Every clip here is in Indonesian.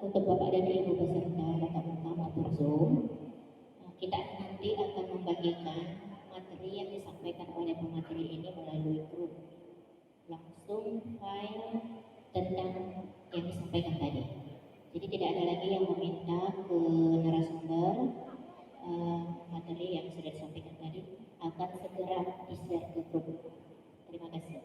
untuk Bapak dan Ibu peserta tatap muka maupun Zoom, kita nanti akan membagikan materi yang disampaikan oleh pemateri ini melalui grup. Langsung file tentang yang disampaikan tadi. Jadi tidak ada lagi yang meminta ke narasumber materi yang sudah disampaikan tadi akan segera di-share ke grup. Terima kasih.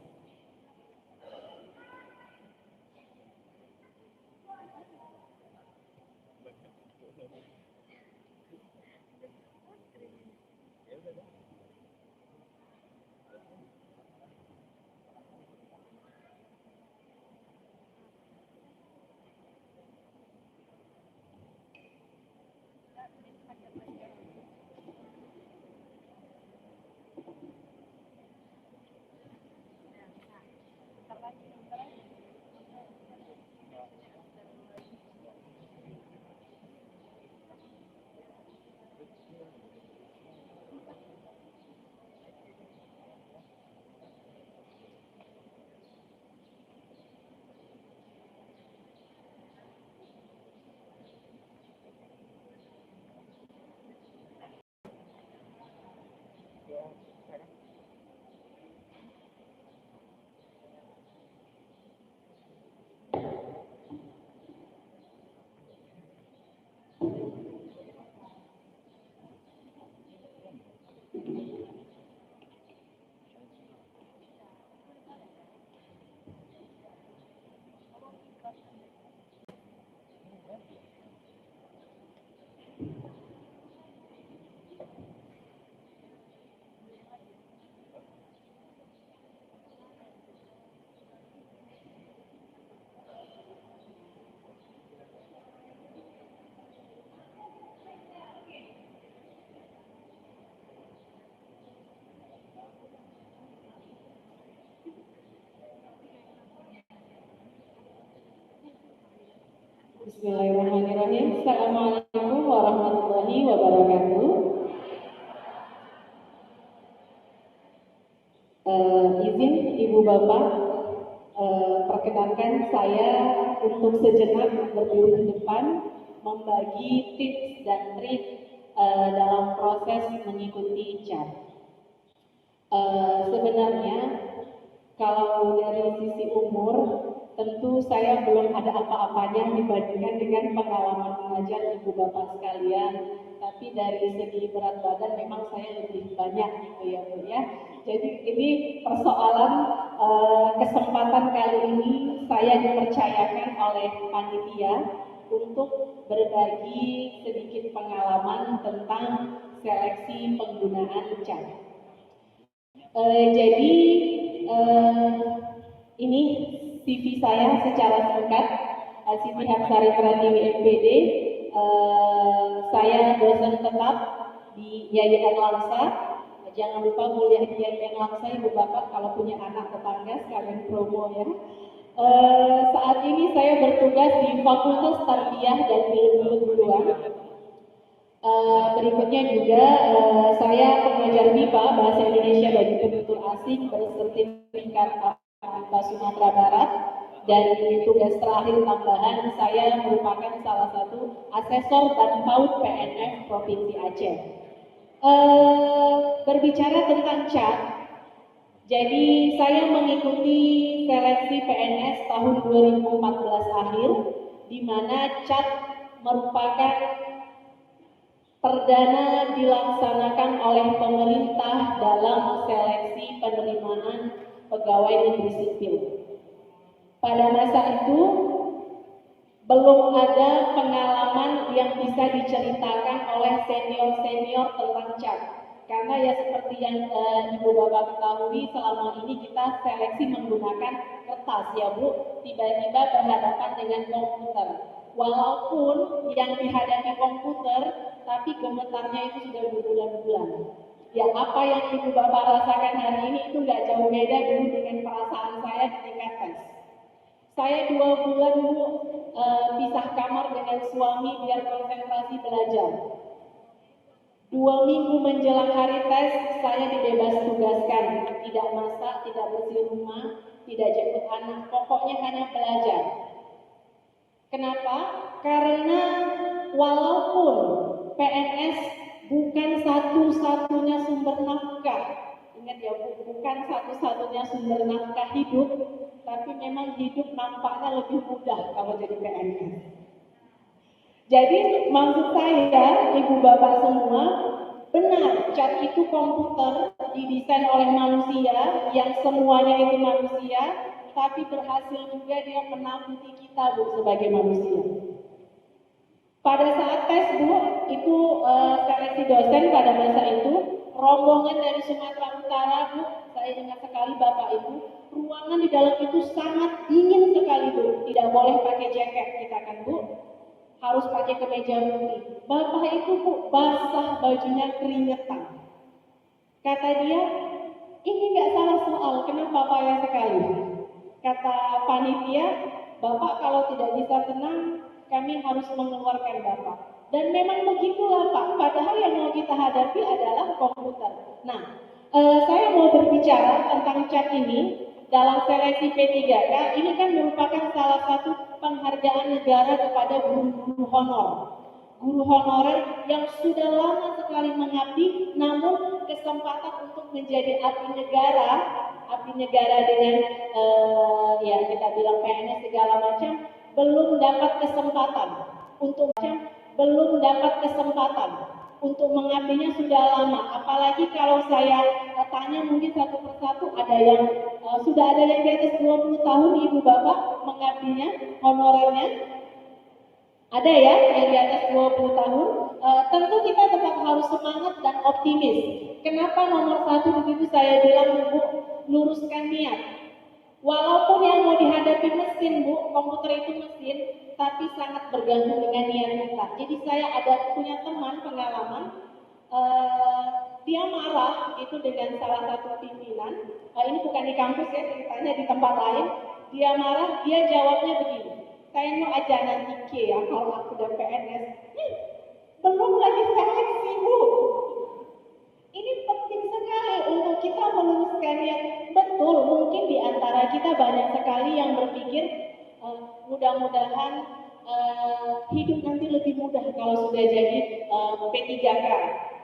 Bismillahirrahmanirrahim. Assalamualaikum warahmatullahi wabarakatuh. Izin Ibu Bapak, perkenankan saya untuk sejenak berdiri di depan membagi tips dan trik dalam proses mengikuti CAT. Sebenarnya kalau dari sisi umur, tentu saya belum ada apa-apanya dibandingkan dengan pengalaman mengajar Ibu Bapak sekalian. Tapi dari segi berat badan memang saya lebih banyak gitu ya Bu ya. Jadi ini persoalan kesempatan kali ini saya dipercayakan oleh panitia untuk berbagi sedikit pengalaman tentang seleksi penggunaan CAT. Jadi ini CV saya secara singkat. Siti Hapsari Pratiwi MPD. Saya dosen tetap di Yayasan Langsa. Jangan lupa kuliah di Yayasan Langsa Ibu Bapak kalau punya anak tetangga sekalian promo ya. Saat ini saya bertugas di Fakultas Tarbiyah dan Ilmu Keguruan. Berikutnya juga saya pengajar MIPA Bahasa Indonesia bagi penutur asing bersertifikat MIPA Sumatera Barat, dan tugas terakhir tambahan saya merupakan salah satu asesor dan PAUD PNF Provinsi Aceh. Berbicara tentang CAT, jadi saya mengikuti seleksi PNS tahun 2014 akhir, di mana CAT merupakan perdana dilaksanakan oleh pemerintah dalam seleksi penerimaan pegawai negeri sipil. Pada masa itu belum ada pengalaman yang bisa diceritakan oleh senior-senior tentang CAT. Karena ya seperti yang Ibu Bapak ketahui, selama ini kita seleksi menggunakan kertas ya Bu, tiba-tiba berhadapan dengan komputer. Walaupun yang dihadapi komputer, tapi gemetarnya itu sudah berbulan-bulan. Ya apa yang Ibu Bapak rasakan hari ini itu nggak jauh beda dulu dengan perasaan saya di tingkat tes. Saya 2 bulan Bu pisah kamar dengan suami biar konsentrasi belajar. 2 minggu menjelang hari tes, saya dibebas tugaskan, tidak masak, tidak bersih rumah, tidak jemput anak, pokoknya hanya belajar. Kenapa? Karena walaupun PNS bukan satu-satunya sumber nafkah, ingat ya Bu, bukan satu-satunya sumber nafkah hidup, tapi memang hidup nampaknya lebih mudah kalau jadi PNS. Jadi maksud saya, ibu bapak semua, benar, cat itu komputer didesain oleh manusia, yang semuanya itu manusia, tapi berhasil juga dia menakuti kita Bu sebagai manusia. Pada saat tes Bu, itu seleksi dosen pada masa itu, rombongan dari Sumatera Utara Bu, saya ingat sekali Bapak Ibu, ruangan di dalam itu sangat dingin sekali Bu, tidak boleh pakai jaket kita kan Bu, harus pakai kemeja putih. Bapak itu Bu, basah bajunya keringetan. Kata dia, ini nggak salah soal, kenapa payah sekali? Kata panitia, Bapak kalau tidak bisa tenang, kami harus mengeluarkan Bapak. Dan memang begitulah Pak, padahal yang mau kita hadapi adalah komputer. Nah, saya mau berbicara tentang cat ini dalam seleksi P3K, ini kan merupakan salah satu penghargaan negara kepada guru-guru honor. Guru honorer yang sudah lama sekali mengabdi, namun kesempatan untuk menjadi abdi negara dengan ya kita bilang PNS segala macam, belum dapat kesempatan untuk mengabdinya sudah lama. Apalagi kalau saya tanya mungkin satu persatu, ada yang sudah ada yang di atas 20 tahun ibu bapak mengabdinya, honorernya. Ada ya yang di atas 20 tahun. Tentu kita tetap harus semangat dan optimis. Kenapa nomor satu di situ saya bilang Bu, luruskan niat. Walaupun yang mau dihadapi mesin Bu, komputer itu mesin, tapi sangat bergantung dengan niat kita. Jadi saya punya teman pengalaman, dia marah itu dengan salah satu pimpinan. Ini bukan di kampus ya, ceritanya di tempat lain. Dia marah, dia jawabnya begini. Saya mau aja nanti ke ya kalau aku udah PNS. Belum lagi seleksi Bu. Ini penting sekali untuk kita meluruskan yang betul. Mungkin di antara kita banyak sekali yang berpikir mudah-mudahan hidup nanti lebih mudah kalau sudah jadi P3K.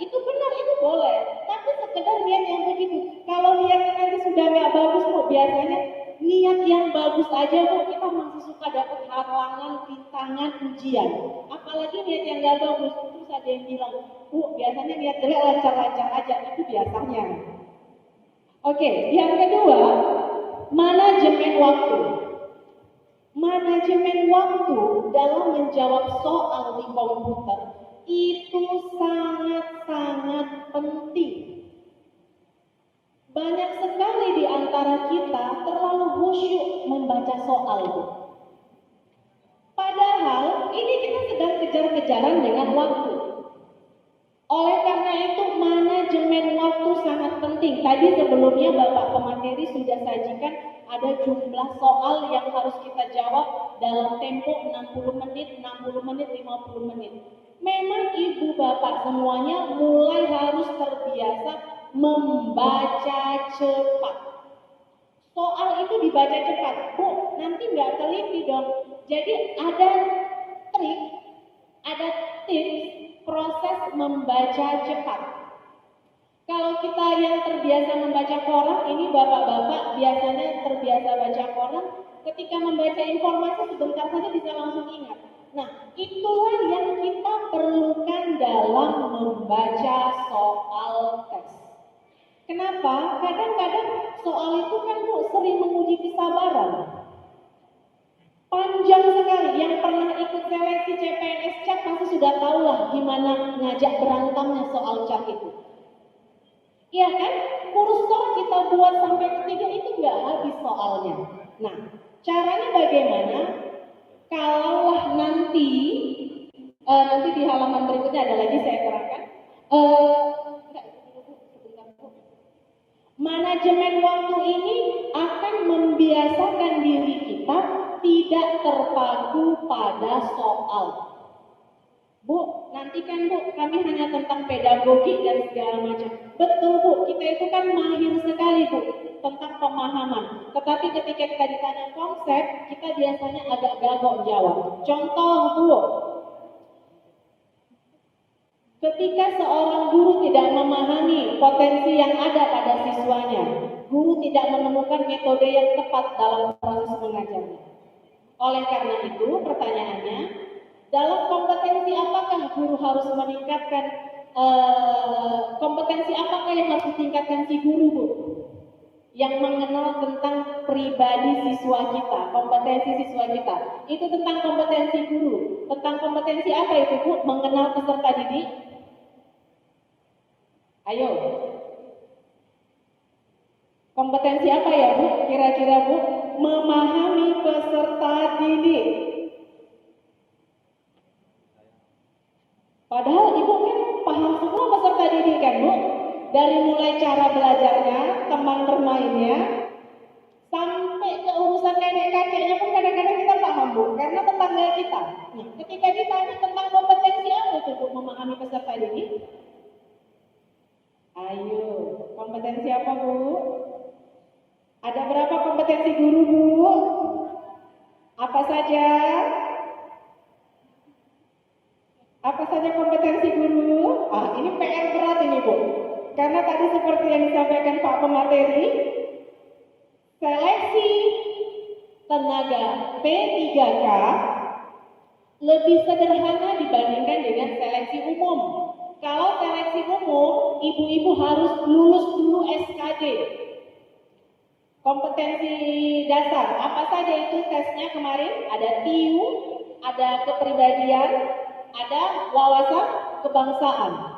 Itu benar, itu boleh. Tapi sekedar niat yang begitu. Kalau niatnya nanti sudah nggak bagus Bu, biasanya niat yang bagus aja Bu, kita masih suka dapat halangan, rintangan, ujian. Apalagi niat yang nggak bagus, terus ada yang bilang, Bu, biasanya niat jelek lancar-lancar aja, itu biasanya. Oke, yang kedua, manajemen waktu. Manajemen waktu dalam menjawab soal di komputer itu sangat-sangat penting. Banyak sekali di antara kita terlalu khusyuk membaca soal itu. Padahal ini kita sedang kejar-kejaran dengan waktu. Oleh karena itu manajemen waktu sangat penting. Tadi sebelumnya Bapak pemateri sudah sajikan ada jumlah soal yang harus kita jawab dalam tempo 60 menit, 60 menit, 50 menit. Memang ibu bapak semuanya mulai harus terbiasa membaca cepat. Soal itu dibaca cepat. Bu, nanti nggak teliti dong. Jadi ada trik, ada tips proses membaca cepat. Kalau kita yang terbiasa membaca koran, ini bapak-bapak biasanya terbiasa baca koran, ketika membaca informasi sebentar saja bisa langsung ingat. Nah, itulah yang kita perlukan dalam membaca soal tes. Kenapa? Kadang-kadang soal itu kan Bu sering menguji kesabaran. Panjang sekali, yang pernah ikut seleksi CPNS CAT pasti sudah tahu lah gimana ngajak berantamnya soal CAT itu. Iya kan? Kursor kita buat sampai ketiga itu nggak habis soalnya. Nah, caranya bagaimana? Kalaulah nanti di halaman berikutnya ada lagi saya kerahkan. Manajemen waktu ini akan membiasakan diri kita tidak terpaku pada soal. Bu, nanti kan Bu, kami hanya tentang pedagogi dan segala macam. Betul Bu, kita itu kan mahir sekali Bu tentang pemahaman. Tetapi ketika kita ditanya konsep, kita biasanya agak gagap jawab. Contoh Bu, ketika seorang guru tidak memahami potensi yang ada pada siswanya, guru tidak menemukan metode yang tepat dalam proses mengajarnya. Oleh karena itu, pertanyaannya, dalam kompetensi apakah guru harus meningkatkan, kompetensi apakah yang harus ditingkatkan si guru Bu? Yang mengenal tentang pribadi siswa kita, kompetensi siswa kita. Itu tentang kompetensi guru. Tentang kompetensi apa itu Bu? Mengenal peserta didik. Ayo. Kompetensi apa ya Bu? Kira-kira Bu? Memahami peserta didik. Padahal Ibu kan paham semua peserta didik kan Bu? Dari mulai cara belajarnya, teman bermainnya, sampai ke urusan nenek kakeknya pun kadang-kadang kita paham Bu, karena tetangga kita. Nah, ketika ditanya tentang kompetensi apa itu Bu memahami peserta didik? Ayo, kompetensi apa Bu? Ada berapa kompetensi guru Bu? Apa saja? Apa saja kompetensi guru? Ini PR berat ini Bu. Karena tadi seperti yang disampaikan Pak Pemateri, seleksi tenaga P3K lebih sederhana dibandingkan dengan seleksi umum. Kalau seleksi umum, ibu-ibu harus lulus dulu SKD. Kompetensi dasar, apa saja itu tesnya kemarin? Ada TIU, ada kepribadian, ada wawasan kebangsaan.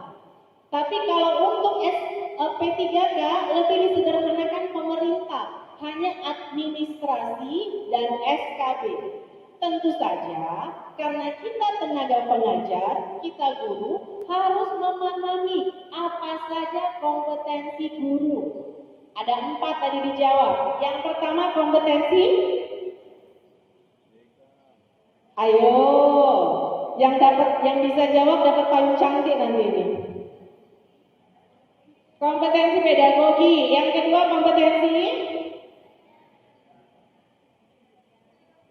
Tapi kalau untuk P3K lebih disederhanakan pemerintah, hanya administrasi dan SKB. Tentu saja, karena kita tenaga pengajar, kita guru, harus memahami apa saja kompetensi guru. Ada 4 tadi dijawab. Yang pertama kompetensi. Ayo, yang bisa jawab dapat payung cantik nanti ini. Kompetensi pedagogi. Yang kedua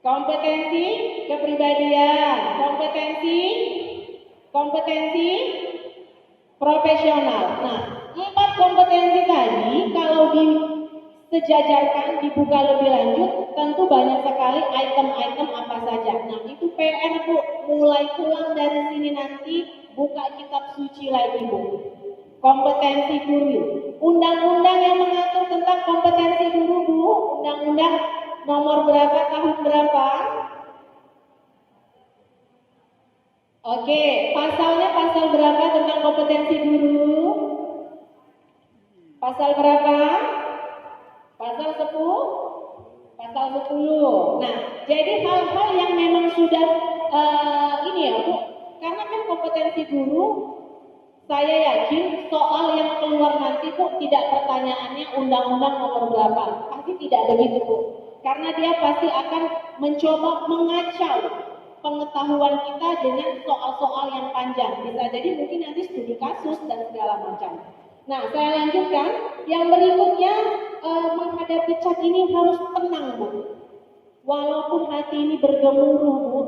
kompetensi kepribadian, kompetensi profesional. Nah, 4 kompetensi tadi kalau disejajarkan, dibuka lebih lanjut, tentu banyak sekali item-item apa saja. Nah, itu PR Bu, mulai pulang dari sini nanti buka kitab suci lagi Bu. Kompetensi guru. Undang-undang yang mengatur tentang kompetensi guru Bu, undang-undang nomor berapa, tahun berapa? Oke, pasalnya pasal berapa tentang kompetensi guru? Pasal berapa? Pasal 10? Pasal 10. Nah, jadi hal-hal yang memang sudah ini ya Bu, karena kan kompetensi guru, saya yakin soal yang keluar nanti Bu tidak pertanyaannya undang-undang nomor berapa, pasti tidak begitu Bu. Karena dia pasti akan mencoba mengacau pengetahuan kita dengan soal-soal yang panjang. Bisa jadi mungkin nanti studi kasus dan segala macam. Nah, saya lanjutkan. Yang berikutnya, menghadapi cat ini harus tenang Bu. Walaupun hati ini bergemuruh Bu,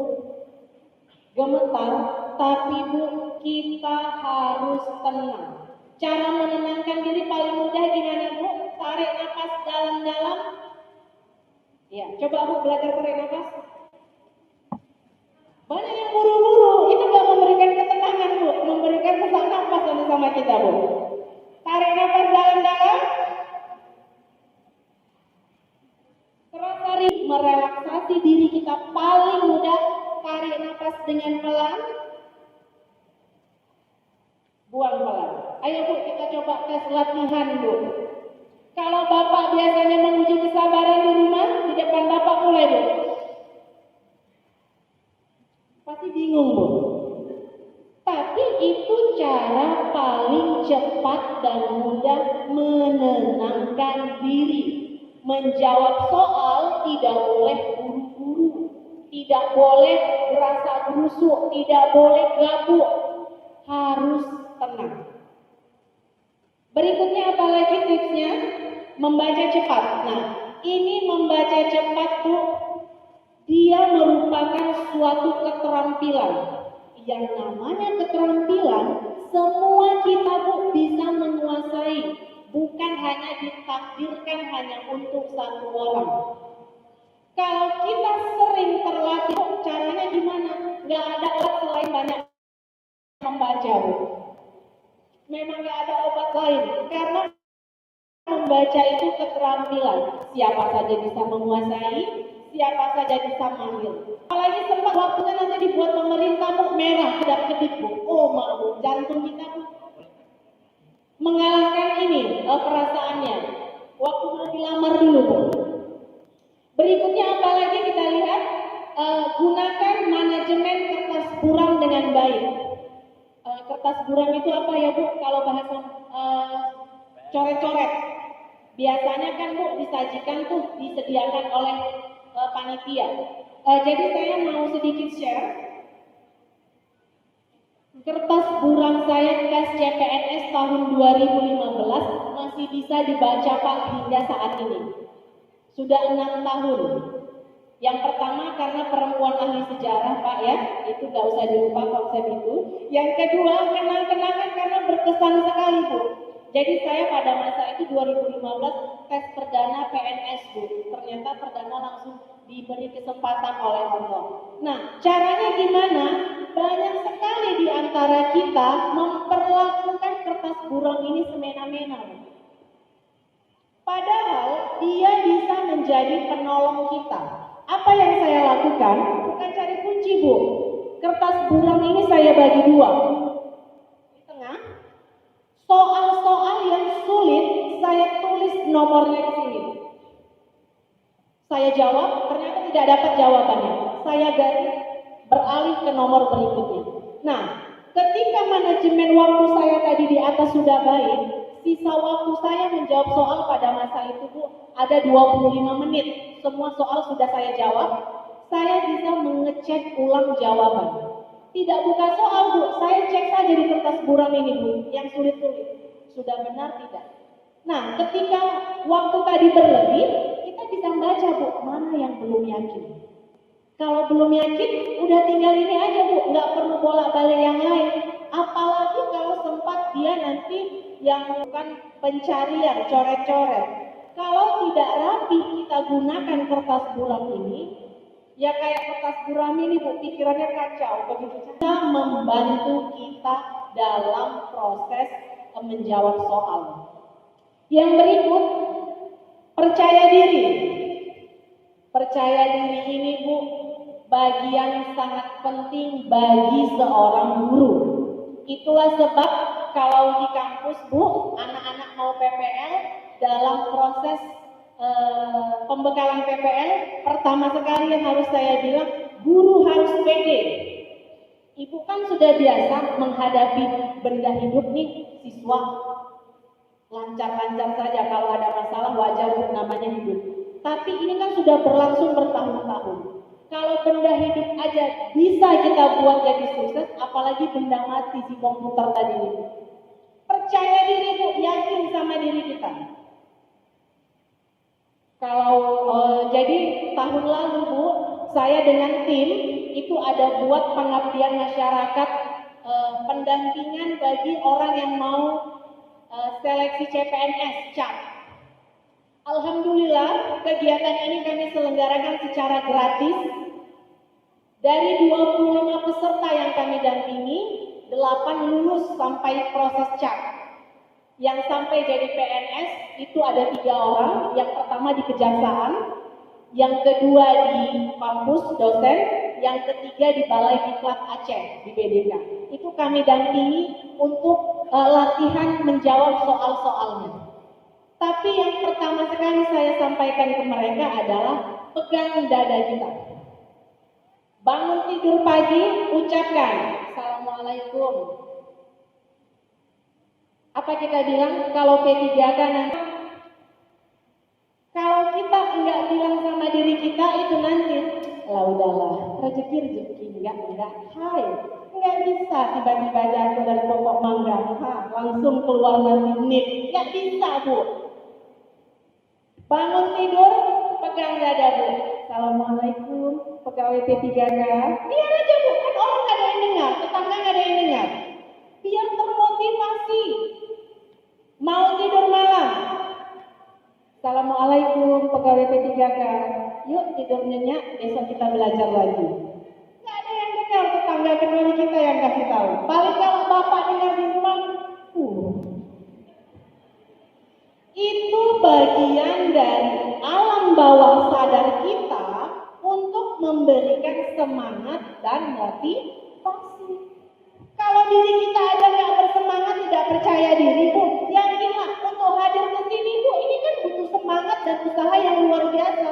gemetar, tapi Bu, kita harus tenang. Cara menenangkan diri paling mudah gimana Bu? Tarik nafas dalam-dalam. Ya, coba Bu belajar tarik nafas. Banyak yang buru-buru, itu gak memberikan ketenangan Bu, memberikan sesak nafas sama kita Bu. Tarik nafas dalam-dalam. Terasa merelaksasi diri kita paling mudah. Tarik nafas dengan pelan. Buang pelan. Ayo Bu, kita coba tes latihan Bu. Kalau Bapak biasanya menguji kesabaran di rumah, di depan Bapak mulai Bu. Pasti bingung Bu. Tapi itu cara paling cepat dan mudah menenangkan diri. Menjawab soal tidak boleh buru-buru, tidak boleh berasa gerusuk, tidak boleh gabuk, harus tenang. Berikutnya apalagi tipsnya? Membaca cepat. Nah, ini membaca cepat tuh dia merupakan suatu keterampilan. Yang namanya keterampilan, semua kita tuh bisa menguasai, bukan hanya ditakdirkan hanya untuk satu orang. Kalau kita sering terlatih, caranya gimana? Gak ada obat selain banyak membaca, Bu. Memang gak ada obat lain, karena membaca itu keterampilan. Siapa saja bisa menguasai, siapa saja bisa mahir. Apalagi sempat waktunya nanti dibuat pemerintah Bu, merah kedap-kedip Bu. Oh maaf, jantung kita Bu mengalahkan ini perasaannya. Waktu mau dilamar dulu Bu. Berikutnya apalagi kita lihat, gunakan manajemen kertas buram dengan baik. Kertas buram itu apa ya Bu? Kalau bahasa coret-coret. Biasanya kan Bu disajikan tuh, disediakan oleh panitia. Jadi saya mau sedikit share. Kertas buram saya tes CPNS tahun 2015 masih bisa dibaca Pak hingga saat ini. Sudah 6 tahun. Yang pertama karena perempuan ahli sejarah Pak ya, itu gak usah dilupa konsep itu. Yang kedua kenang-kenangan karena berkesan sekali Bu. Jadi saya pada masa itu 2015 tes perdana PNS Bu. Ternyata perdana langsung diberi kesempatan oleh Allah. Nah caranya gimana? Banyak sekali di antara kita memperlakukan kertas buram ini semena-mena. Padahal dia bisa menjadi penolong kita. Apa yang saya lakukan? Bukan cari kunci Bu. Kertas buram ini saya bagi dua. Di tengah, soal-soal yang sulit saya tulis nomornya di sini. Saya jawab, ternyata tidak dapat jawabannya. Saya garis beralih ke nomor berikutnya. Nah, ketika manajemen waktu saya tadi di atas sudah baik, sisa waktu saya menjawab soal pada masa itu Bu, ada 25 menit. Semua soal sudah saya jawab. Saya bisa mengecek ulang jawaban. Tidak buka soal Bu, saya cek saja di kertas buram ini Bu, yang sulit-sulit. Sudah benar tidak? Nah, ketika waktu tadi berlebih, kita bisa baca Bu, mana yang belum yakin. Kalau belum yakin, udah tinggal ini aja Bu, nggak perlu bolak-balik yang lain. Apalagi kalau sempat dia nanti yang bukan pencarian, coret-coret. Kalau tidak rapi kita gunakan kertas buram ini, ya kayak kertas buram ini Bu, pikirannya kacau. Begitu bisa membantu kita dalam proses menjawab soal. Yang berikut, percaya diri. Percaya diri ini Bu, bagian sangat penting bagi seorang guru. Itulah sebab kalau di kampus Bu, anak-anak mau PPL, dalam proses pembekalan PPL, pertama sekali yang harus saya bilang, guru harus pede. Ibu kan sudah biasa menghadapi benda hidup nih, siswa lancar-lancar saja, kalau ada masalah wajar Bu, namanya hidup. Tapi ini kan sudah berlangsung bertahun-tahun. Kalau benda hidup aja bisa kita buat jadi sukses, apalagi benda mati si komputer tadi ini. Percaya diri Bu, yakin sama diri kita. Kalau jadi tahun lalu Bu, saya dengan tim itu ada buat pengabdian masyarakat, pendampingan bagi orang yang mau seleksi CPNS, CAP. Alhamdulillah kegiatan ini kami selenggarakan secara gratis. Dari 25 peserta yang kami dampingi, 8 lulus sampai proses CAP. Yang sampai jadi PNS itu ada 3 orang. Yang pertama di kejaksaan, yang kedua di kampus dosen, yang ketiga di Balai Diklat Aceh di BDK. Itu kami dampingi untuk latihan menjawab soal-soalnya. Tapi yang pertama sekali saya sampaikan ke mereka adalah pegang dada kita. Bangun tidur pagi, ucapkan Assalamualaikum. Apa kita bilang kalau P3 kan nanti? Kalau kita enggak bilang sama diri kita itu nanti, lah udahlah, rezeki enggak, hai. Enggak Nggak bisa tiba-tiba jatuh dari pokok mangga, langsung keluar nanti nip. Nggak bisa, Bu. Bangun tidur, pegang dada, Bu. Assalamualaikum, pegawai P3K. Biar aja, Bu, kan orang nggak ada yang dengar, tetangga nggak ada yang dengar. Biar termotivasi. Mau tidur malam. Assalamualaikum, pegawai P3K. Yuk tidur nyenyak, besok kita belajar lagi. Nggak ada yang dengar, tetangga kecuali kita yang kasih tahu. Paling kalau bapak dengar di rumah, itu bagian dari alam bawah sadar kita untuk memberikan semangat dan motivasi. Kalau diri kita aja nggak bersemangat, tidak percaya diri, Bu, yakinlah untuk hadir ke sini, Bu, ini kan butuh semangat dan usaha yang luar biasa.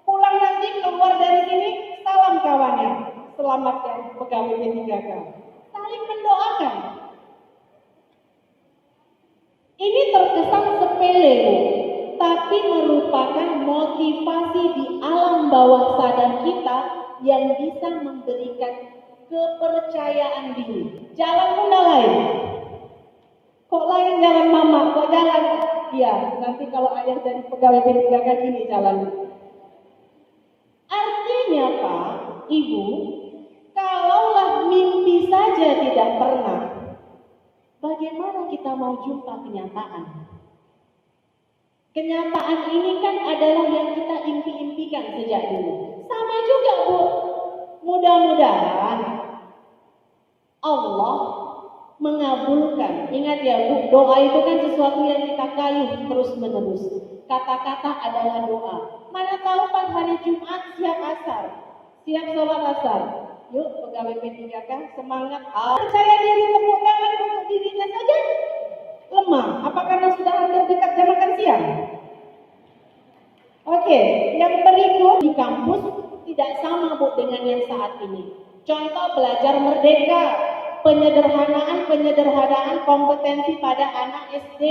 Pulang nanti keluar dari sini, salam kawannya, selamat ya pegawai P3K. Saling mendoakan. Ini terkesan sepele, Bu, tapi merupakan motivasi di alam bawah sadar kita yang bisa memberikan kepercayaan diri. Jalan bunda lain. Kok lain jalan mama, kok jalan? Iya, nanti kalau ayah jadi pegawai P3K gini jalan. Artinya Pak, Ibu, kalaulah mimpi saja tidak pernah, bagaimana kita mau jumpa kenyataan? Kenyataan ini kan adalah yang kita impi-impikan sejak dulu. Sama juga, Bu. Mudah-mudahan Allah mengabulkan. Ingat ya, Bu, doa itu kan sesuatu yang kita kayuh terus-menerus. Kata-kata adalah doa. Mana tahu pas hari Jumat siap asar, siap sholat asar. Yuk, pegawai P3K semangat. Percaya diri, tepuk tangan untuk dirinya saja lemah. Apa karena sudah hampir dekat jam makan siang? Oke, yang berikut di kampus tidak sama, Bu, dengan yang saat ini. Contoh belajar merdeka, penyederhanaan kompetensi pada anak SD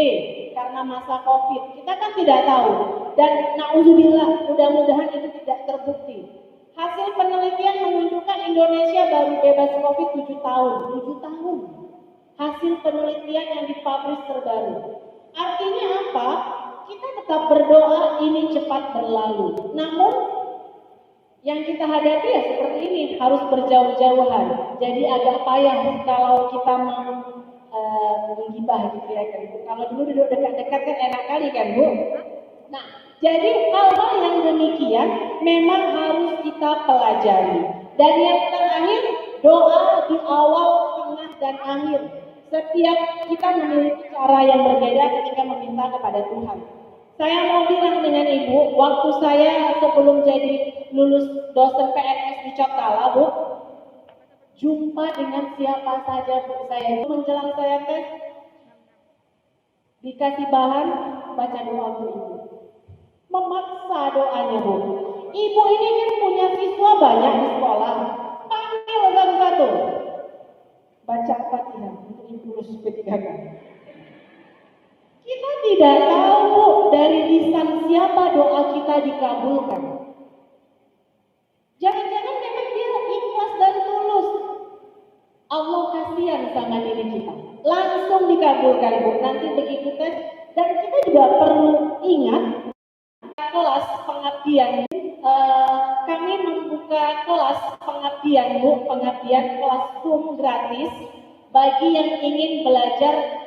karena masa COVID. Kita kan tidak tahu. Dan na'udzubillah, mudah-mudahan itu tidak terbukti. Hasil penelitian menunjukkan Indonesia baru bebas COVID 7 tahun. 7 tahun. Hasil penelitian yang dipublish terbaru. Artinya apa? Kita tetap berdoa ini cepat berlalu. Namun yang kita hadapi ya seperti ini, harus berjauh-jauhan. Jadi agak payah kalau kita mau menggibah gitu ya kan. Kalau dulu duduk dekat-dekat kan enak kali kan, Bu. Nah, jadi hal-hal yang demikian memang harus kita pelajari. Dan yang terakhir, doa di awal, tengah, dan akhir. Setiap kita memiliki cara yang berbeda ketika meminta kepada Tuhan. Saya mau bilang dengan Ibu, waktu saya sebelum jadi lulus dosen PNS di Cokala, Bu, jumpa dengan siapa saja, Bu, saya itu menjelang saya tes, dikasih bahan, baca doa Bu Ibu. Memaksa doanya, Bu. Ibu ini kan punya siswa banyak di sekolah, panggil satu-satu. Baca Fatihah untuk Ibu lulus P3K. Kita tidak tahu, Bu, dari lisan siapa doa kita dikabulkan. Jangan-jangan memang dia ikhlas dan tulus. Allah kasihan sama diri kita. Langsung dikabulkan, Bu. Nanti begitu tes. Dan kita juga perlu ingat kelas pengabdian. Kami membuka kelas pengabdian, Bu. Pengabdian kelas Zoom gratis bagi yang ingin belajar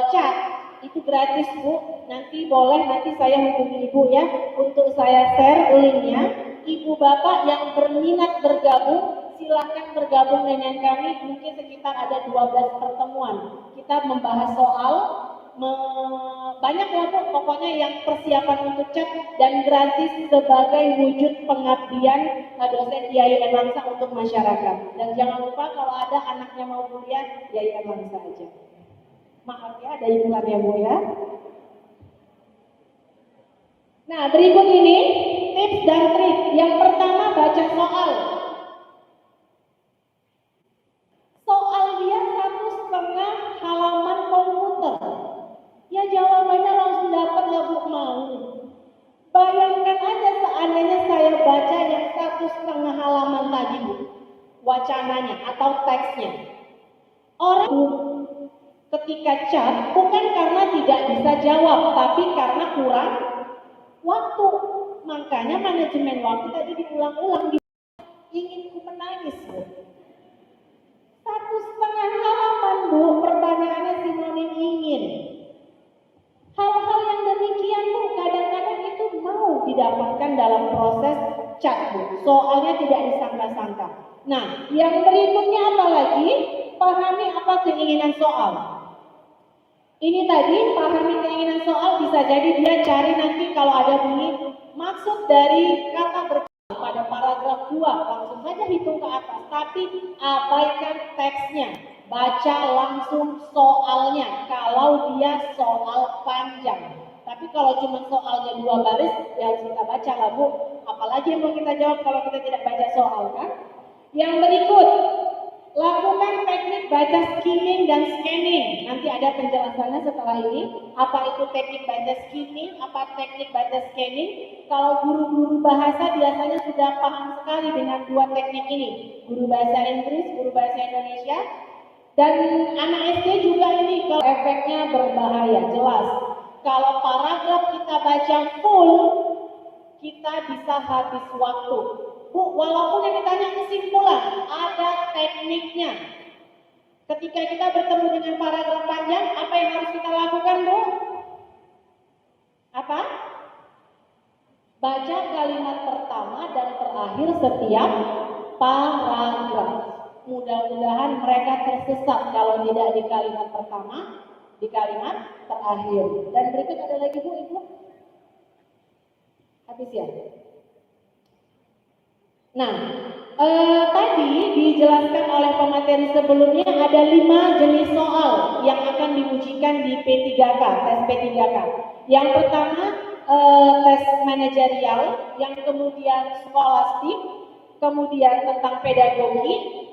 chat. Itu gratis, Bu. Nanti boleh, nanti saya hubungi Ibu ya untuk saya share linknya. Ibu bapak yang berminat bergabung, silahkan bergabung dengan kami. Mungkin sekitar ada 12 pertemuan. Kita membahas soal banyak lah, Bu, pokoknya yang persiapan untuk chat dan gratis sebagai wujud pengabdian dosen Yai Erlangsa untuk masyarakat. Dan jangan lupa kalau ada anaknya mau kuliah, Yai Erlangsa aja. Maaf ya, ada iklannya, Bu ya. Nah, berikut ini tips dan trik. Yang pertama, baca soal. Soal dia 1,5 halaman komputer. Ya jawabannya langsung dapat lah, Bu, mau. Bayangkan aja seandainya saya baca yang 1,5 halaman tadi, Bu. wacananya atau teksnya. Orang ketika chat bukan karena tidak bisa jawab, tapi karena kurang waktu. Makanya manajemen waktu tadi diulang-ulang, ingin ku menangis, Bu. 1,5 halaman, Bu, pertanyaannya sinonim ingin. Hal-hal yang demikian, Bu, kadang-kadang itu mau didapatkan dalam proses chat, Bu. Soalnya tidak disangka-sangka. Nah, yang berikutnya apa lagi? Pahami apa keinginan soal. Ini tadi, pahami keinginan soal, bisa jadi dia cari nanti kalau ada bunyi maksud dari kata berkata pada paragraf 2, langsung saja hitung ke atas, tapi abaikan teksnya. Baca langsung soalnya kalau dia soal panjang. Tapi kalau cuma soalnya 2 baris, ya harus kita baca lah, Bu. Apalagi yang mau kita jawab kalau kita tidak baca soal, kan? Yang berikut, lakukan teknik baca skimming dan scanning. Nanti ada penjelasannya setelah ini. Apa itu teknik baca skimming, apa teknik baca scanning. Kalau guru-guru bahasa biasanya sudah paham sekali dengan 2 teknik ini. Guru bahasa Inggris, guru bahasa Indonesia. Dan anak SD juga ini kalau efeknya berbahaya, jelas. Kalau paragraf kita baca full, kita bisa habis waktu. Bu, walaupun yang ditanya kesimpulan, ada tekniknya. Ketika kita bertemu dengan paragraf panjang, apa yang harus kita lakukan, Bu? Apa? Baca kalimat pertama dan terakhir setiap paragraf. Mudah-mudahan mereka tersesat kalau tidak di kalimat pertama, di kalimat terakhir. Dan berikut ada lagi, Bu, Ibu? Habis ya? Nah, tadi dijelaskan oleh pemateri sebelumnya ada 5 jenis soal yang akan diujikan di P3K, tes P3K. Yang pertama tes manajerial, yang kemudian skolastik, kemudian tentang pedagogi,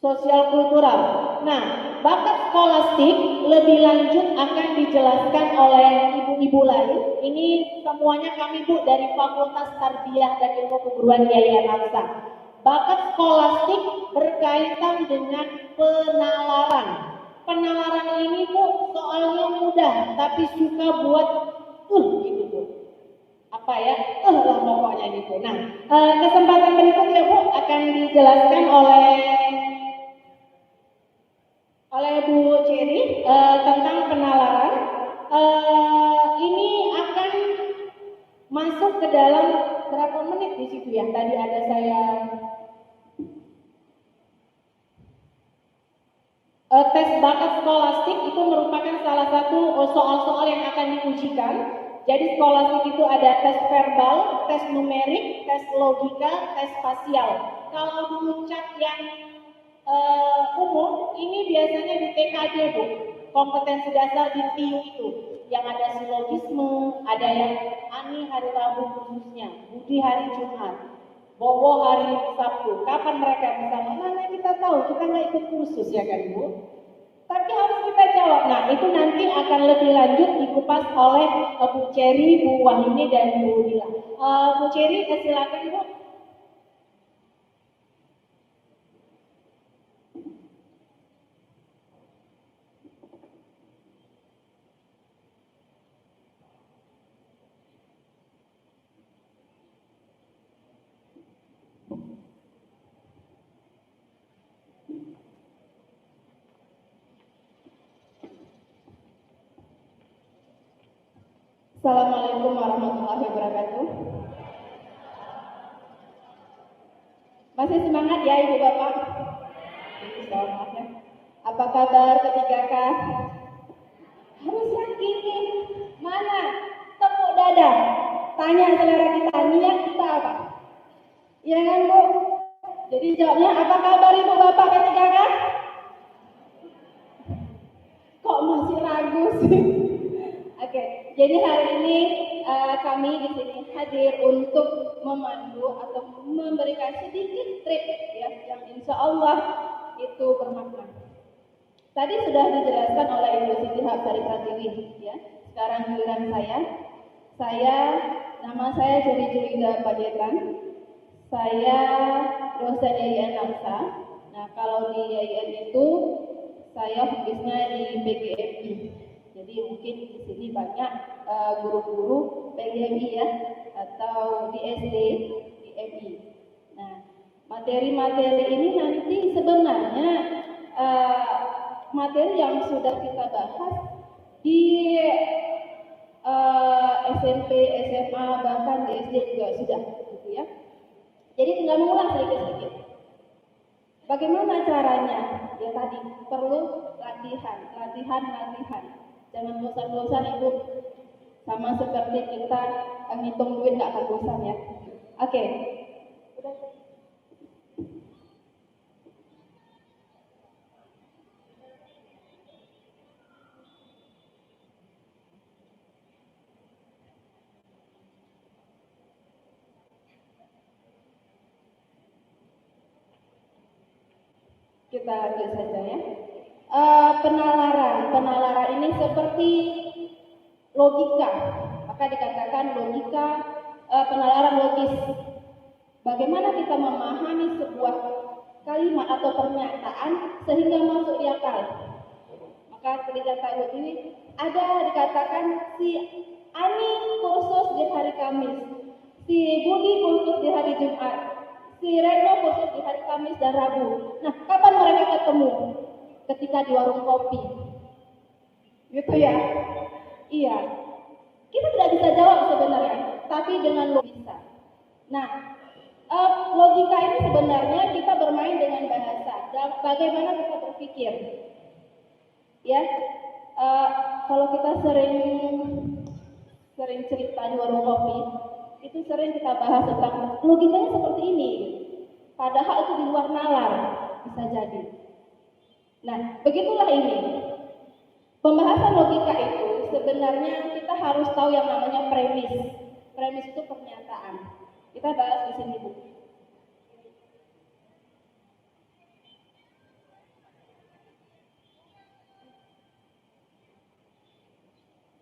sosial kultural. Nah, bakat skolastik lebih lanjut akan dijelaskan oleh ibu-ibu lain. Ini semuanya kami, Bu, dari Fakultas Tarbiyah dan Ilmu Keguruan Kiai Al-Aqsa. Bakat skolastik berkaitan dengan penalaran. Penalaran ini, Bu, soalnya mudah, tapi suka buat gitu, Bu. Apa ya? Lah pokoknya gitu. Nah, kesempatan berikutnya, Bu, akan dijelaskan oleh Bu Cherry tentang penalaran. Ini akan masuk ke dalam berapa menit di situ ya? Tadi ada saya tes bakat skolastik itu merupakan salah satu soal-soal yang akan diujikan. Jadi skolastik itu ada tes verbal, tes numerik, tes logika, tes spasial. Kalau dulu cat yang umum, ini biasanya di TKD, Bu. Kompetensi dasar di TIU itu. Yang ada silogisme, ada yang Ani hari Rabu khususnya, Budi hari Jumat, Bowo hari Sabtu. Kapan mereka bisa? Mana kita tahu, kita nggak ikut kursus ya kan, Bu? Tapi harus kita jawab. Nah, itu nanti akan lebih lanjut dikupas oleh Bu Cherry, Bu Wahini, dan Bu Dila. Bu Cherry, silakan, Bu. Assalamualaikum warahmatullahi wabarakatuh. Masih semangat ya Ibu Bapak? Selamat ya. Apa kabar P3K? Harus yakinin. Mana? Tepuk dada. Tanya saudara kita, niat kita apa? Iya kan, Bu? Jadi jawabnya, apa kabar Ibu Bapak P3K? Kok masih ragu sih? Oke, jadi hari ini kami di sini hadir untuk memandu atau memberikan sedikit trik ya, yang insya Allah itu bermakna. Tadi sudah dijelaskan oleh Ibu Siti Hapsari Pratiwi ya. Sekarang giliran saya Nama saya Jeri Julida Pajetan. Saya dosen YIN Laksa. Nah, kalau di YIN itu saya fokusnya di PGMI. Jadi mungkin di sini banyak guru-guru PGMI ya, atau di SD, di MI. Nah, materi-materi ini nanti sebenarnya materi yang sudah kita bahas di SMP, SMA, bahkan di SD juga sudah, gitu ya. Jadi tinggal mengulang sedikit-sedikit. Bagaimana caranya? Ya tadi perlu latihan. Jangan bosan-bosan Ibu. Sama seperti kita ngitung duit nggak akan bosan ya. Oke. Udah. Kita lanjut saja ya. Penalaran ini seperti logika, maka dikatakan logika penalaran logis. Bagaimana kita memahami sebuah kalimat atau pernyataan sehingga masuk di akal. Maka ketika tahu ini ada dikatakan si Ani kursus di hari Kamis, si Budi kursus di hari Jumat, si Reno kursus di hari Kamis dan Rabu. Nah, kapan mereka ketemu? Ketika di warung kopi. Gitu ya? Iya. Kita tidak bisa jawab sebenarnya, tapi dengan logika. Nah, logika ini sebenarnya kita bermain dengan bahasa. Dan bagaimana kita berpikir? Ya, kalau kita sering cerita di warung kopi, itu sering kita bahas tentang logikanya seperti ini. Padahal itu di luar nalar, bisa jadi. Nah, begitulah ini. Pembahasan logika itu sebenarnya kita harus tahu yang namanya premis. Premis itu pernyataan. Kita bahas di sini, Bu.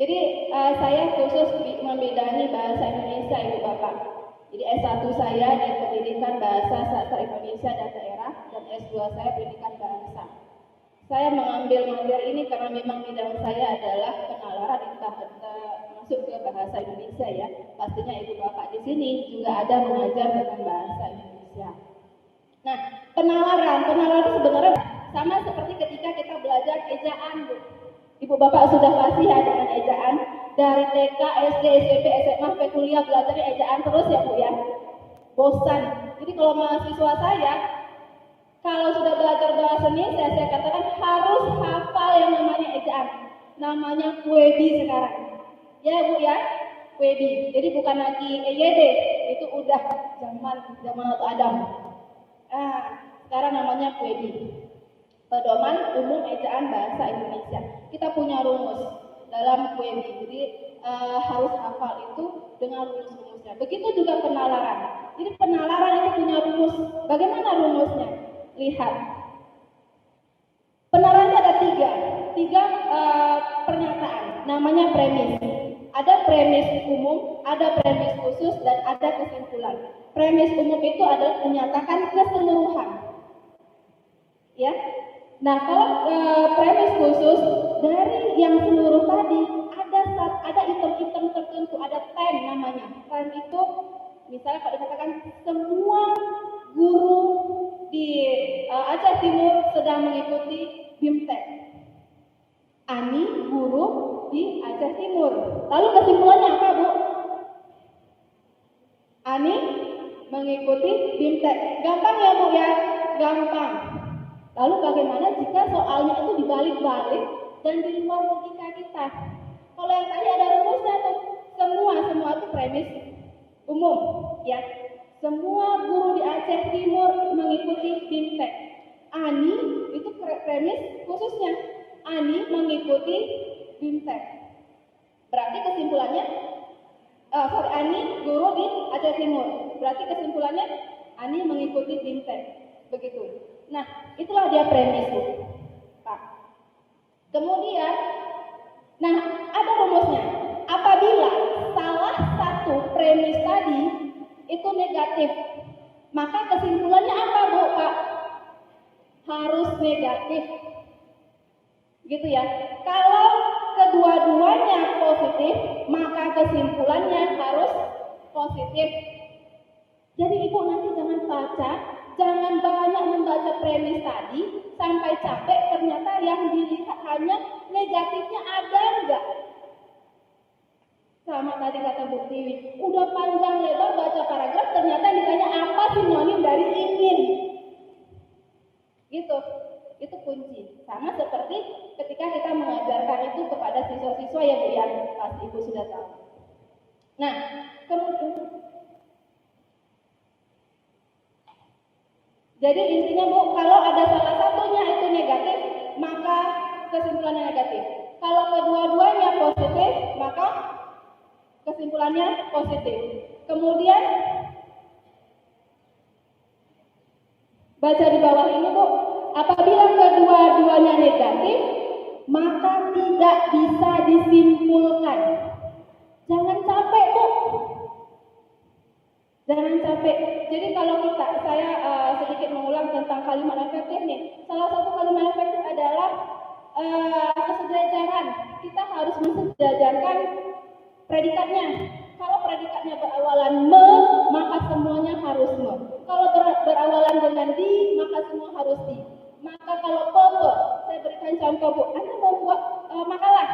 Jadi saya khusus membidani bahasa Indonesia, Ibu Bapak. Jadi S1 saya di pendidikan bahasa sastra Indonesia dan daerah, dan S2 saya pendidikan bahasa. Saya mengambil materi ini karena memang bidang saya adalah penalaran masuk ke bahasa Indonesia ya. Pastinya Ibu Bapak di sini juga ada mengajar dengan bahasa Indonesia. Nah, penalaran itu sebenarnya sama seperti ketika kita belajar ejaan, Bu. Ibu Bapak sudah pasti ya dengan ejaan dari TK, SD, SMP, SMA sampai kuliah belajar ejaan terus ya Bu ya. Bosan. Jadi kalau mahasiswa saya kalau sudah belajar bahasa Indonesia, saya katakan harus hafal yang namanya ejaan. Namanya QWB sekarang. Ya Bu ya, QWB. Jadi bukan lagi EYD, itu udah zaman atau Adam. Sekarang namanya QWB. Pedoman Umum Ejaan Bahasa Indonesia. Kita punya rumus dalam QWB. Jadi harus hafal itu dengan rumus-rumusnya. Begitu juga penalaran. Jadi penalaran itu punya rumus. Bagaimana rumusnya? Lihat, penalarannya ada tiga pernyataan, namanya premis. Ada premis umum, ada premis khusus, dan ada kesimpulan. Premis umum itu adalah menyatakan keseluruhan, ya. Nah, kalau premis khusus dari yang seluruh tadi ada item-item tertentu, ada time namanya. Time itu misalnya kalau dikatakan semua guru di Aceh Timur sedang mengikuti BIMTEK. Ani guru di Aceh Timur. Lalu kesimpulannya apa, Bu? Ani mengikuti BIMTEK. Gampang ya, Bu ya? Gampang. Lalu bagaimana jika soalnya itu dibalik-balik dan di luar logika kita? Kalau yang tadi ada rumusnya tuh, semua itu premis umum, ya. Semua guru di Aceh Timur mengikuti BIMTEK. Ani itu premis khususnya. Ani mengikuti BIMTEK. Berarti kesimpulannya, Ani guru di Aceh Timur. Berarti kesimpulannya Ani mengikuti BIMTEK. Begitu. Nah, itulah dia premis, Bu. Pak. Kemudian, nah ada rumusnya. Apabila salah satu premis tadi itu negatif, maka kesimpulannya apa Bu, Pak? Harus negatif. Gitu ya. Kalau kedua-duanya positif, maka kesimpulannya harus positif. Jadi Ibu nanti jangan banyak membaca premis tadi sampai capek, ternyata yang dilihat hanya negatifnya ada enggak. Sama tadi kata Bu Tiwi, udah panjang lebar baca paragraf, ternyata ditanya apa sinonim dari ingin. Gitu. Itu kunci. Sama seperti ketika kita mengajarkan itu kepada siswa-siswa ya Bu ya, pasti Ibu sudah tahu. Nah, kemudian jadi intinya Bu, kalau ada salah satunya itu negatif, maka kesimpulannya negatif. Kalau kedua-duanya positif, maka kesimpulannya positif. Kemudian baca di bawah ini Bu, apabila kedua-duanya negatif, maka tidak bisa disimpulkan. Jangan capek Bu. Jangan capek. Jadi kalau saya sedikit mengulang tentang kalimat efektif nih. Salah satu kalimat efektif adalah kesejajaran. Kita harus mensejajarkan predikatnya. Kalau predikatnya berawalan me, maka semuanya harus me. Kalau berawalan dengan di, maka semua harus di. Maka kalau pe, saya berikan contoh Bu. Anda membuat makalah.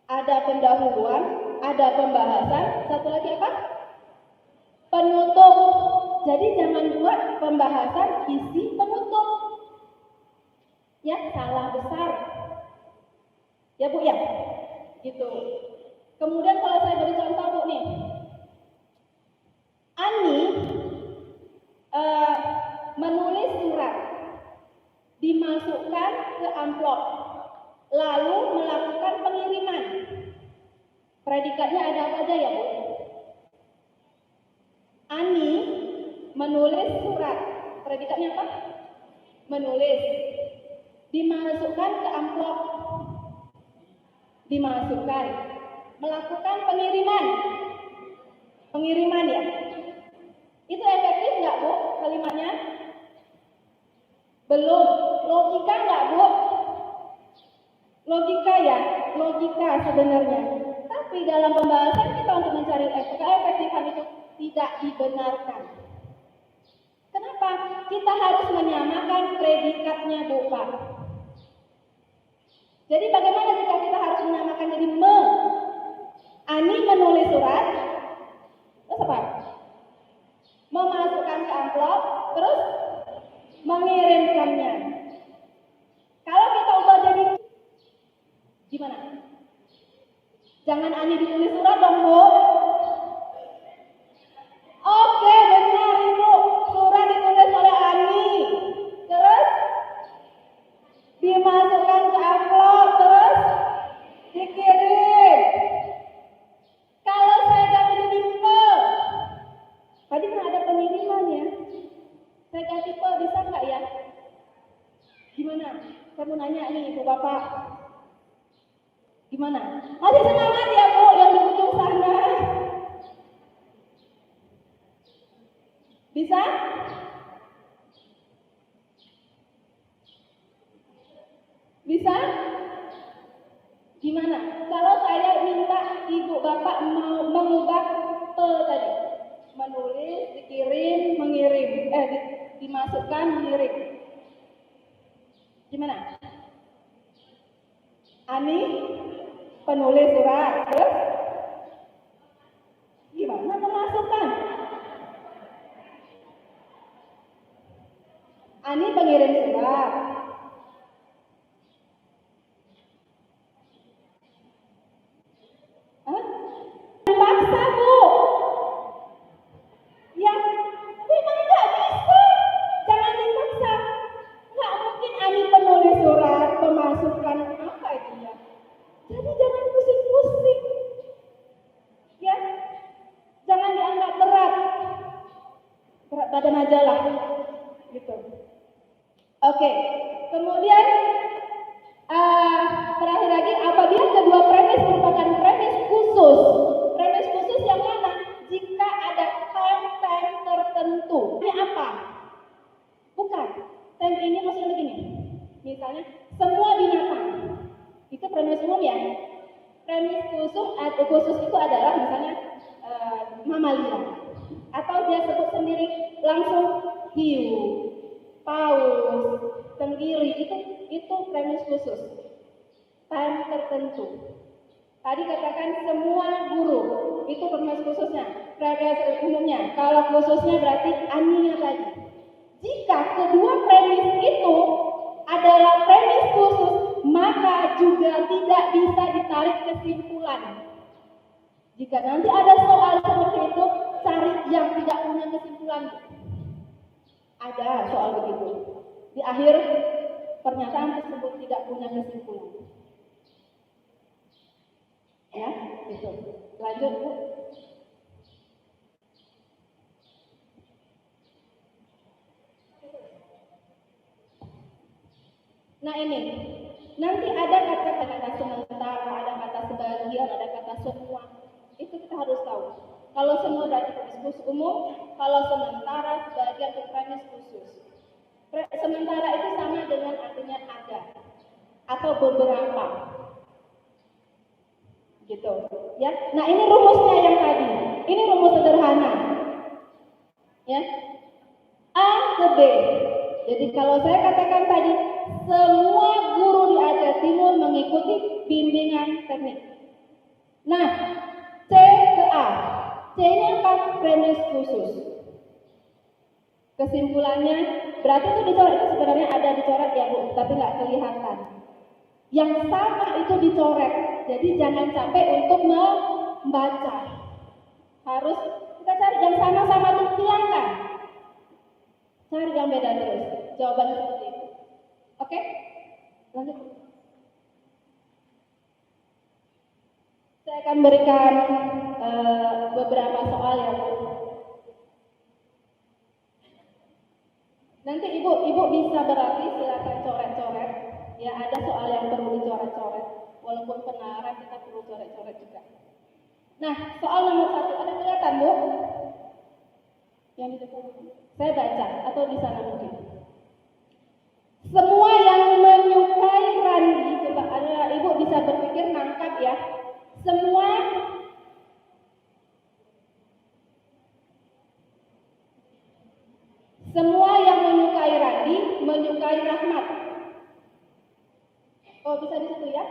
Ada pendahuluan, ada pembahasan, satu lagi apa? Penutup. Jadi jangan buat pembahasan isi penutup. Ya, salah besar. Ya Bu ya. Gitu. Kemudian kalau saya beri contoh Bu nih. Ani menulis surat, dimasukkan ke amplop, lalu melakukan pengiriman. Predikatnya ada apa aja ya Bu? Ani menulis surat, predikatnya apa? Menulis, dimasukkan ke amplop, dimasukkan, melakukan pengiriman ya. Itu efektif nggak Bu kalimatnya? Belum. Logika nggak Bu? Logika ya, logika sebenarnya. Tapi dalam pembahasan kita untuk mencari keefektifan itu tidak dibenarkan. Kenapa? Kita harus menyamakan predikatnya Bu Pak. Jadi bagaimana jika kita harus menyamakan jadi me? Ani menulis surat, terus apa? Memasukkan ke amplop, terus mengirimkannya. Kalau kita ubah jadi gimana? Jangan Ani ditulis surat dong Bu. Oke, benar Ibu. Surat ditulis oleh Ani. Terus dimasukkan ke amplop, terus dikirim. Kalau saya ganti jadi pe, tadi kan ada pengiriman ya. Saya ganti pe, bisa nggak ya? Gimana? Saya mau nanya nih Ibu Bapak. Gimana? Masih semangat ya Bu yang di ujung sana? Bisa? Bisa? Gimana? Kalau saya minta Ibu Bapak mau mengubah pe tadi, menulis, dikirim, mengirim, dimasukkan, mengirim. Gimana? Ani penulis surat, terus gimana memasukkan? Ani pengirim surat. Paksa Bu. Ya, memang nggak bisa. Jangan dipaksa. Nggak mungkin Ani penulis surat, memasukkan apa itu ya. Jadi jangan pusing-pusing. Ya, jangan dianggap berat. Berat badan aja lah. Gitu. Oke, kemudian terakhir lagi, apabila kedua premis merupakan premis khusus yang khusus itu adalah misalnya mamalia, atau dia sebut sendiri langsung hiu, paus, tenggiri, itu premis khusus, time tertentu. Tadi katakan semua guru itu premis khususnya, premis umumnya. Kalau khususnya berarti aninya tadi. Jika kedua premis itu adalah premis khusus, maka juga tidak bisa ditarik kesimpulan. Jika nanti ada soal seperti itu, cari yang tidak punya kesimpulan. Ada soal begitu. Di akhir pernyataan tersebut tidak punya kesimpulan. Ya, itu. Lanjut, Bu. Nah ini, nanti ada kata-kata sementara, ada kata sebagian, ada kata semua. Itu kita harus tahu. Kalau semua berarti premis khusus umum, kalau sementara sebagian itu premis khusus. Sementara itu sama dengan artinya ada atau beberapa. Gitu. Ya. Nah ini rumusnya yang tadi. Ini rumus sederhana. Ya. A ke B. Jadi kalau saya katakan tadi, semua guru di Aceh Timur mengikuti bimbingan teknik. Nah, C ke A. C-nya apa? Premis khusus. Kesimpulannya, berarti itu dicoret, itu sebenarnya ada dicoret ya Bu, tapi nggak kelihatan. Yang sama itu dicoret, jadi jangan sampai untuk membaca. Harus kita cari yang sama-sama itu hilangkan. Cari yang beda terus. Jawabannya seperti itu. Oke? Lanjut. Saya akan berikan beberapa soal ya Bu. Nanti ibu bisa berarti silakan coret-coret. Ya ada soal yang perlu dicoret-coret. Walaupun pengarang kita perlu coret-coret juga. Nah soal nomor 1 ada kelihatan Bu? Yang di depan. Saya baca atau di sana mungkin. Semua yang menyukai Randi, coba ada ibu bisa berpikir nangkap ya. Semua yang menyukai Randi menyukai Rahmat. Oh bisa di situ ya?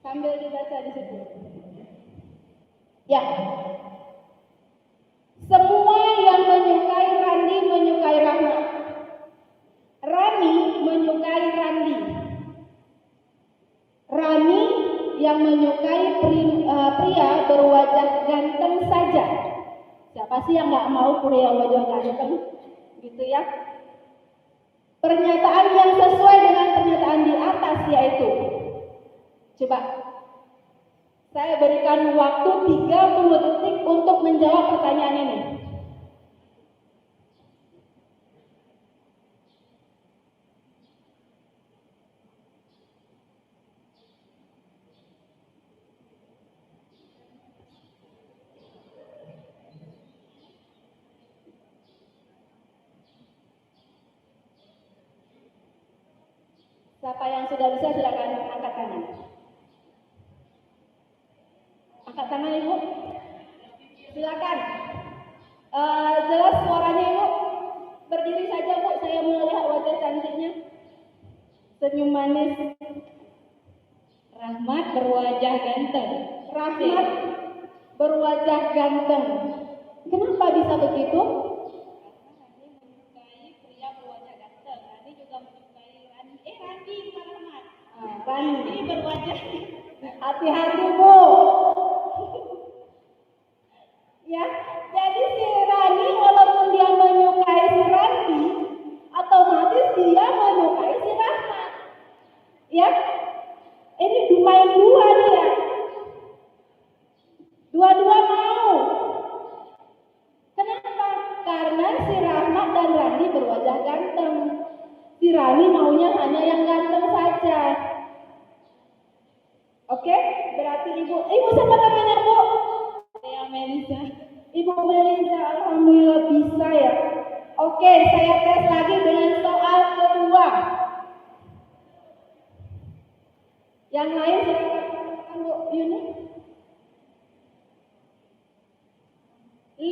Sambil dibaca di situ. Ya. Semua yang menyukai Randi menyukai Rahmat. Rani menyukai Randi. Rani yang menyukai pria berwajah ganteng saja. Siapa sih yang nggak mau pria wajah ganteng? Gitu ya. Pernyataan yang sesuai dengan pernyataan di atas yaitu, coba saya berikan waktu 30 detik untuk menjawab pertanyaan ini. Siapa yang sudah bisa silakan angkat tangan. Angkat tangan Ibu. Silakan. Jelas suaranya Ibu. Berdiri saja Bu, saya mau lihat wajah cantiknya. Senyum manis. Rahmat berwajah ganteng. Rahmat berwajah ganteng. Kenapa bisa begitu? Rani berwajah. Hati-hati Bu. Ya, jadi si Rani walaupun dia menyukai si Randi, otomatis dia menyukai si Rahmat. Ya, ini main dua dia. Dua-dua mau. Kenapa? Karena si Rahmat dan Randi berwajah ganteng. Si Rani maunya hanya yang ganteng saja. Oke, berarti ibu siapa namanya Bu? Saya Melisa. Ibu Melisa, alhamdulillah bisa ya. Oke, saya tes lagi dengan soal kedua. Yang lain silakan. Bu Yuni? 5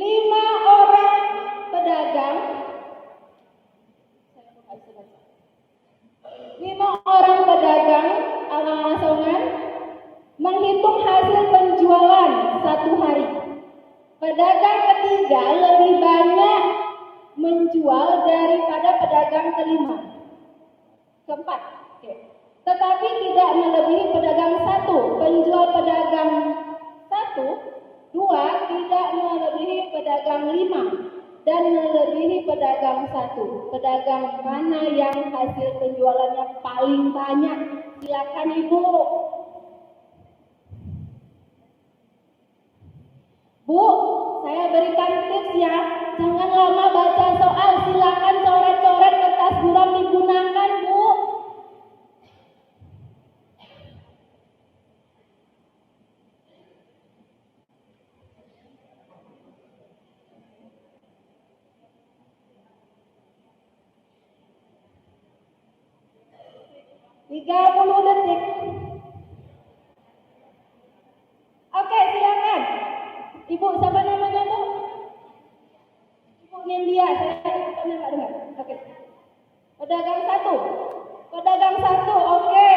orang pedagang, 5 orang pedagang asongan menghitung hasil penjualan satu hari. Pedagang ketiga lebih banyak menjual daripada pedagang keempat. Tetapi tidak melebihi pedagang satu. Penjual pedagang satu, 2 tidak melebihi pedagang 5 dan melebihi pedagang satu. Pedagang mana yang hasil penjualannya paling banyak? Silakan Ibu. Bu, saya berikan tips ya. Jangan lama baca soal. Silakan coret-coret kertas buram digunakan, Bu. Tiga 30 detik. Oke, silakan. Ibu, siapa namanya, Bu? Ibu Nindya, saya nggak dengar. Oke. Pedagang satu. Pedagang satu, oke.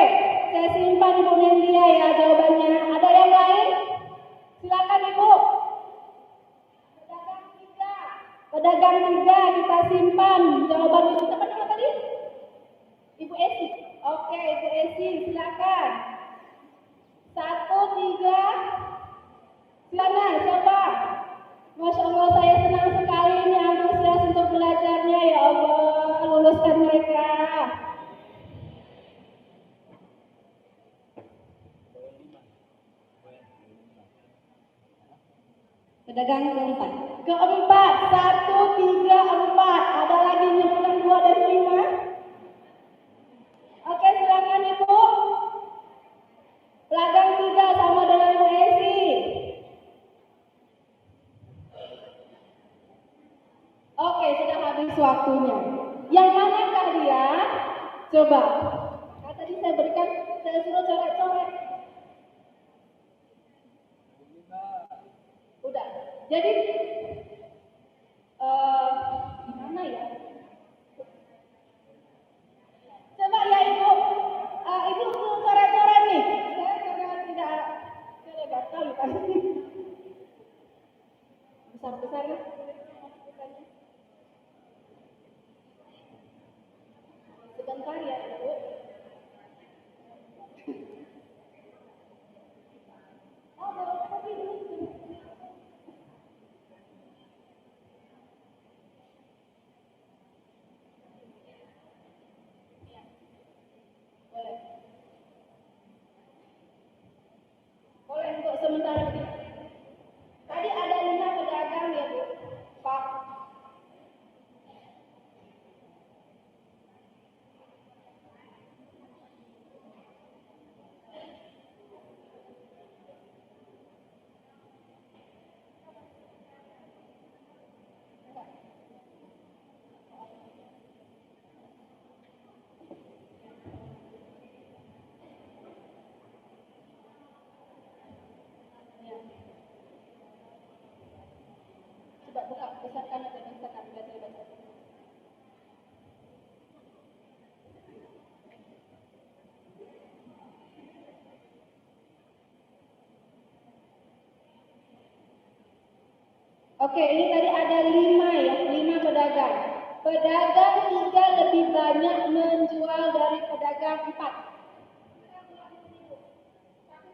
Saya simpan Ibu Nindya ya jawabannya. Ada yang lain? Silakan Ibu. Pedagang tiga. Pedagang tiga kita simpan. Jawaban Ibu siapa nama tadi? Ibu Esi. Oke, Ibu Esi, silakan. 1, 3. Silakan, coba. Masya Allah, saya senang sekali ini antusias untuk belajarnya. Ya Allah, luluskan mereka. Pedagang keempat. Keempat, 1, 3, 4. Ada lagi nyebutan 2 dari 5? Oke, silakan Ibu. Pedagang 3 sama dengan Bu Esi. Oke, sudah habis waktunya. Yang manakah dia? Coba. Tadi saya berikan, saya suruh coret-coret. Udah. Jadi, gimana ya? Coba ya Ibu. Ibu suruh coret-coret nih. Saya karena saya nggak tahu kan. Besar-besar ya. Sebentar ya Ibu. Oh, tapi dulu. Boleh. Boleh untuk sementara ini. Tadi ada 5 pedagang ya Bu. Pak. Coba buka, besarkan aja, besarkan biar saya baca. Oke, ini tadi ada 5 ya, 5 pedagang. Pedagang 3 lebih banyak menjual dari pedagang 4.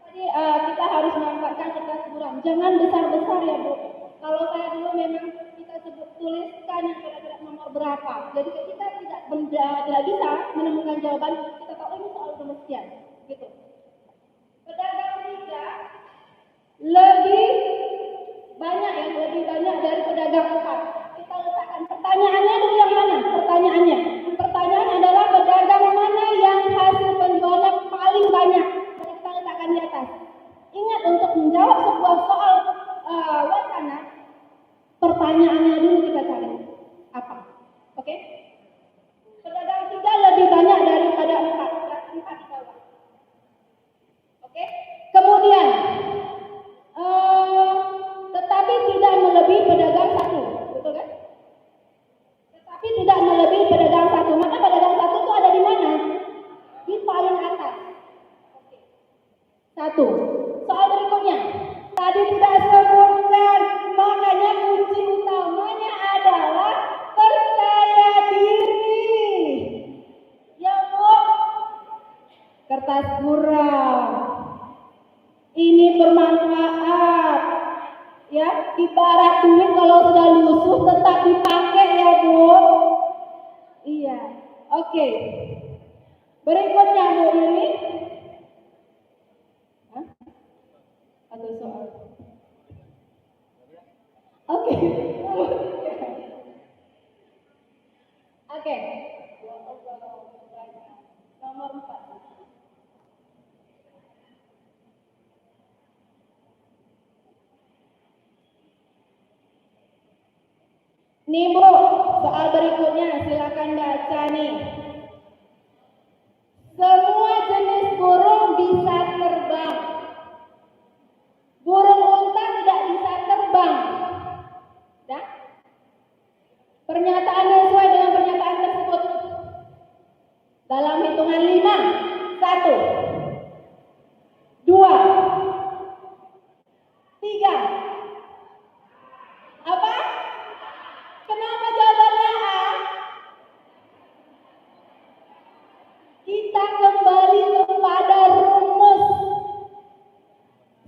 Tadi kita harus memanfaatkan kertas buram. Jangan besar-besar ya Bu. Kalau saya dulu memang kita tuliskan yang kira-kira nomor berapa. Jadi kita tidak bisa menemukan jawaban. Kita tahu ini soal demikian, gitu. Pedagang 3 lebih banyak dari pedagang 4. Kita letakkan pertanyaannya dulu yang mana? Pertanyaan adalah pedagang mana yang hasil penjualan paling banyak? Maka kita letakkan di atas. Ingat untuk menjawab sebuah soal wacana, pertanyaannya dulu kita cari apa? Oke? Pedagang 3 lebih banyak daripada 4 di bawah. Oke? Kemudian Kemudian, tetapi tidak melebihi pedagang satu, betul kan? Tetapi tidak melebihi pedagang satu. Maka pedagang satu itu ada di mana? Di paling atas. Satu. Soal berikutnya. Tadi tidak sebutkan, makanya kunci utamanya adalah percaya diri. Ya Bu, kertas kurang. Ini bermanfaat. Ya, ibarat duit kalau sudah lusuh tetap dipakai ya Bu. Iya. Oke. Berikutnya Bu ini. Ada soal. Oke. Oke. Nomor 4. Nih Bu, soal berikutnya silakan baca nih. Semua jenis burung bisa terbang. Burung unta tidak bisa terbang. Dah? Pernyataan sesuai dengan pernyataan tersebut. Dalam hitungan 5. 1, 2, 3. Apa? Kenapa jawabannya A? Kita kembali kepada rumus.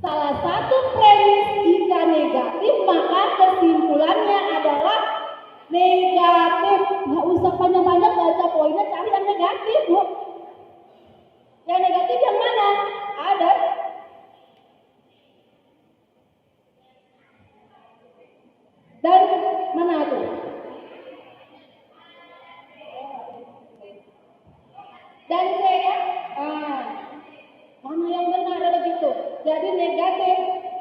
Salah satu premis jika negatif, maka kesimpulannya adalah negatif. Nggak usah panjang-panjang baca poinnya, cari yang negatif Bu. Yang negatif yang mana? Ada. Dan mana tuh? Dan C ya? Mana yang benar ada begitu? Jadi negatif.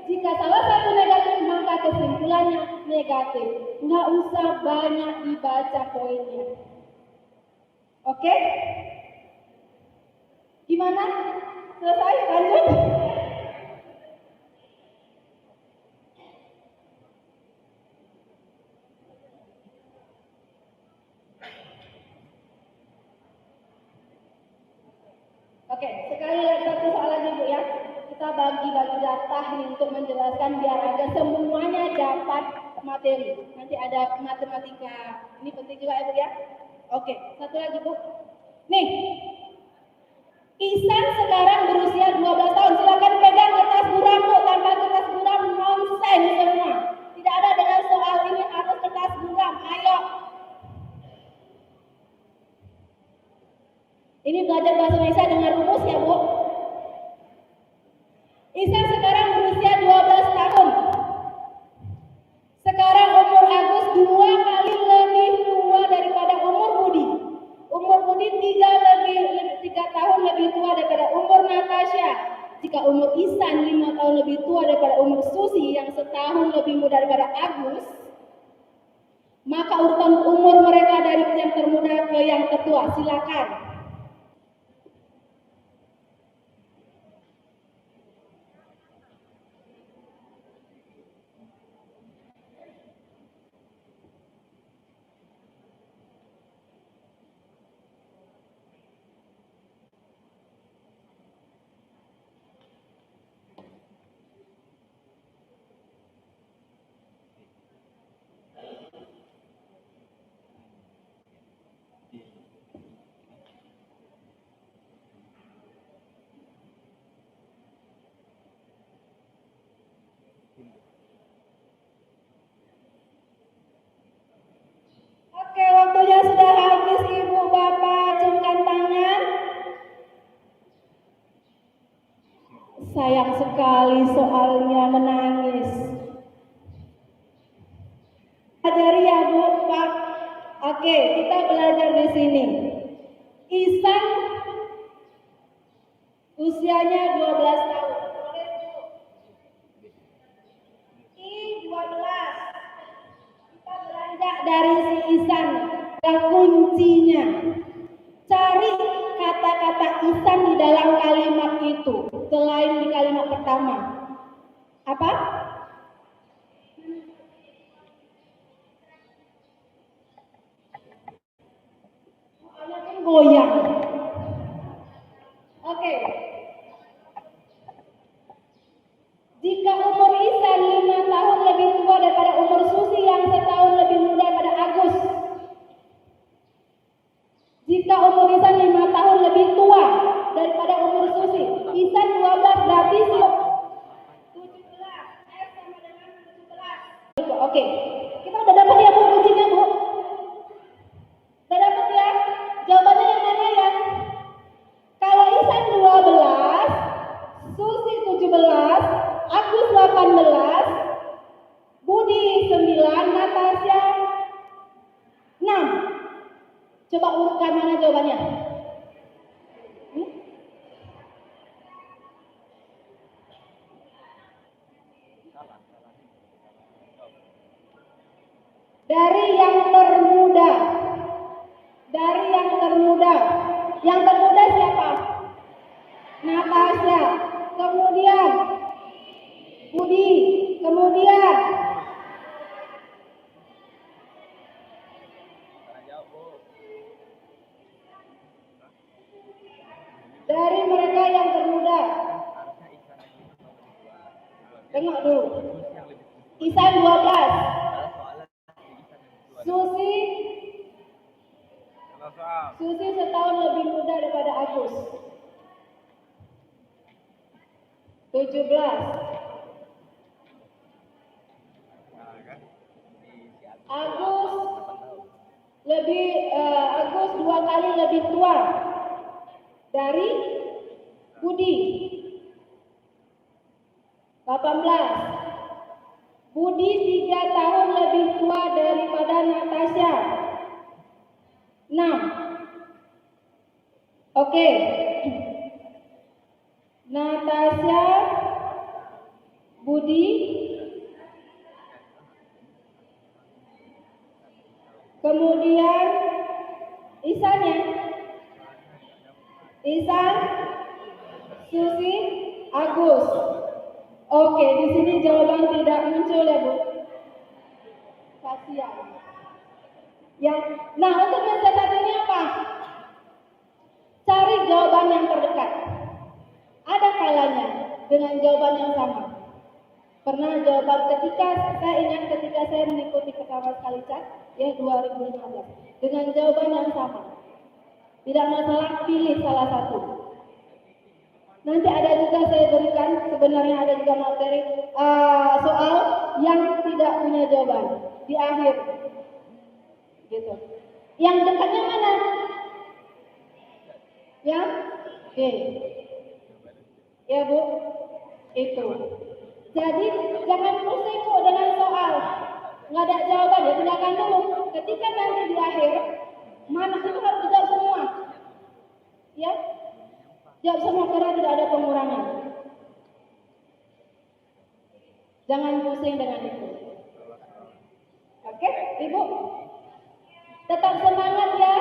Jika salah satu negatif, maka kesimpulannya negatif. Nggak usah banyak dibaca poinnya. Oke? Gimana? Selesai? Lanjut? Oke, sekali lagi satu soal lagi Bu ya. Kita bagi-bagi data nih untuk menjelaskan biar agar semuanya dapat materi. Nanti ada matematika. Ini penting juga ya Bu ya. Oke, satu lagi Bu. Nih, Ihsan sekarang berusia 12 tahun. Silakan pegang kertas buram Bu. Tanpa kertas buram nonsen semua. Tidak ada dengan soal ini harus kertas buram. Ayo. Ini belajar bahasa Indonesia dengan rumus ya Bu. Ihsan sekarang berusia 12 tahun. Sekarang umur Agus 2 kali lebih tua daripada umur Budi. Umur Budi 3 tahun lebih tua daripada umur Natasha. Jika umur Ihsan 5 tahun lebih tua daripada umur Susi yang setahun lebih muda daripada Agus, maka urutan umur mereka dari yang termuda ke yang tertua. Silakan. Oke, waktunya sudah habis Ibu Bapak, acungkan tangan. Sayang sekali soalnya menangis. Belajar ya Bu, Pak. Oke, kita belajar di sini. Ihsan usianya 12 tahun. I12. Kita beranjak dari si Ihsan. Dan kuncinya. Cari kata-kata Ihsan di dalam kalimat itu. selain di kalimat pertama. Apa? Soalnya kan goyang. Oke. Jika umur Ihsan 5 tahun lebih tua daripada umur Susi yang setahun lebih muda daripada Agus. Jika umur Ihsan 5 tahun lebih tua daripada umur Susi, Ihsan 12 berarti 17. S sama dengan 17. Oke. Kita udah dapat ya Bu kuncinya Bu? Udah dapat ya? Jawabannya yang mana ya? Kalau Ihsan 12, Susi 17, Agus 18, Budi 9, Natasha 6. Coba urutkan mana jawabannya? Dari yang termuda. Dari yang termuda. Yang termuda siapa? Natasha. Kemudian Budi. Kemudian dari mereka yang termuda. Tengok dulu. Ihsan 12. Susi setahun lebih muda daripada Agus. 17. Agus 2 kali lebih tua dari Budi. 18. Budi 3 tahun lebih tua daripada Natasha. 6. Oke. Natasha, Budi, kemudian Ihsan ya. Ihsan, Susi, Agus. Oke, di sini jawaban tidak muncul ya Bu. Kasihan. Ya, nah untuk mencatatnya apa? Cari jawaban yang terdekat. Ada kalanya dengan jawaban yang sama. Pernah jawaban saya ingat ketika saya mengikuti pertama sekali cat, ya 2015, dengan jawaban yang sama. Tidak masalah, pilih salah satu. Nanti ada juga saya berikan, sebenarnya ada juga materi soal yang tidak punya jawaban di akhir. Gitu. Yang dekatnya mana? Yang B. Ya Bu, itu. Jadi jangan pusing Bu dengan soal. Nggak ada jawaban ya, gunakan dulu. Ketika nanti di akhir, mana itu harus dijawab semua. Ya, jawab semua karena tidak ada pengurangan. Jangan pusing dengan itu. Oke, Ibu? Tetap semangat ya.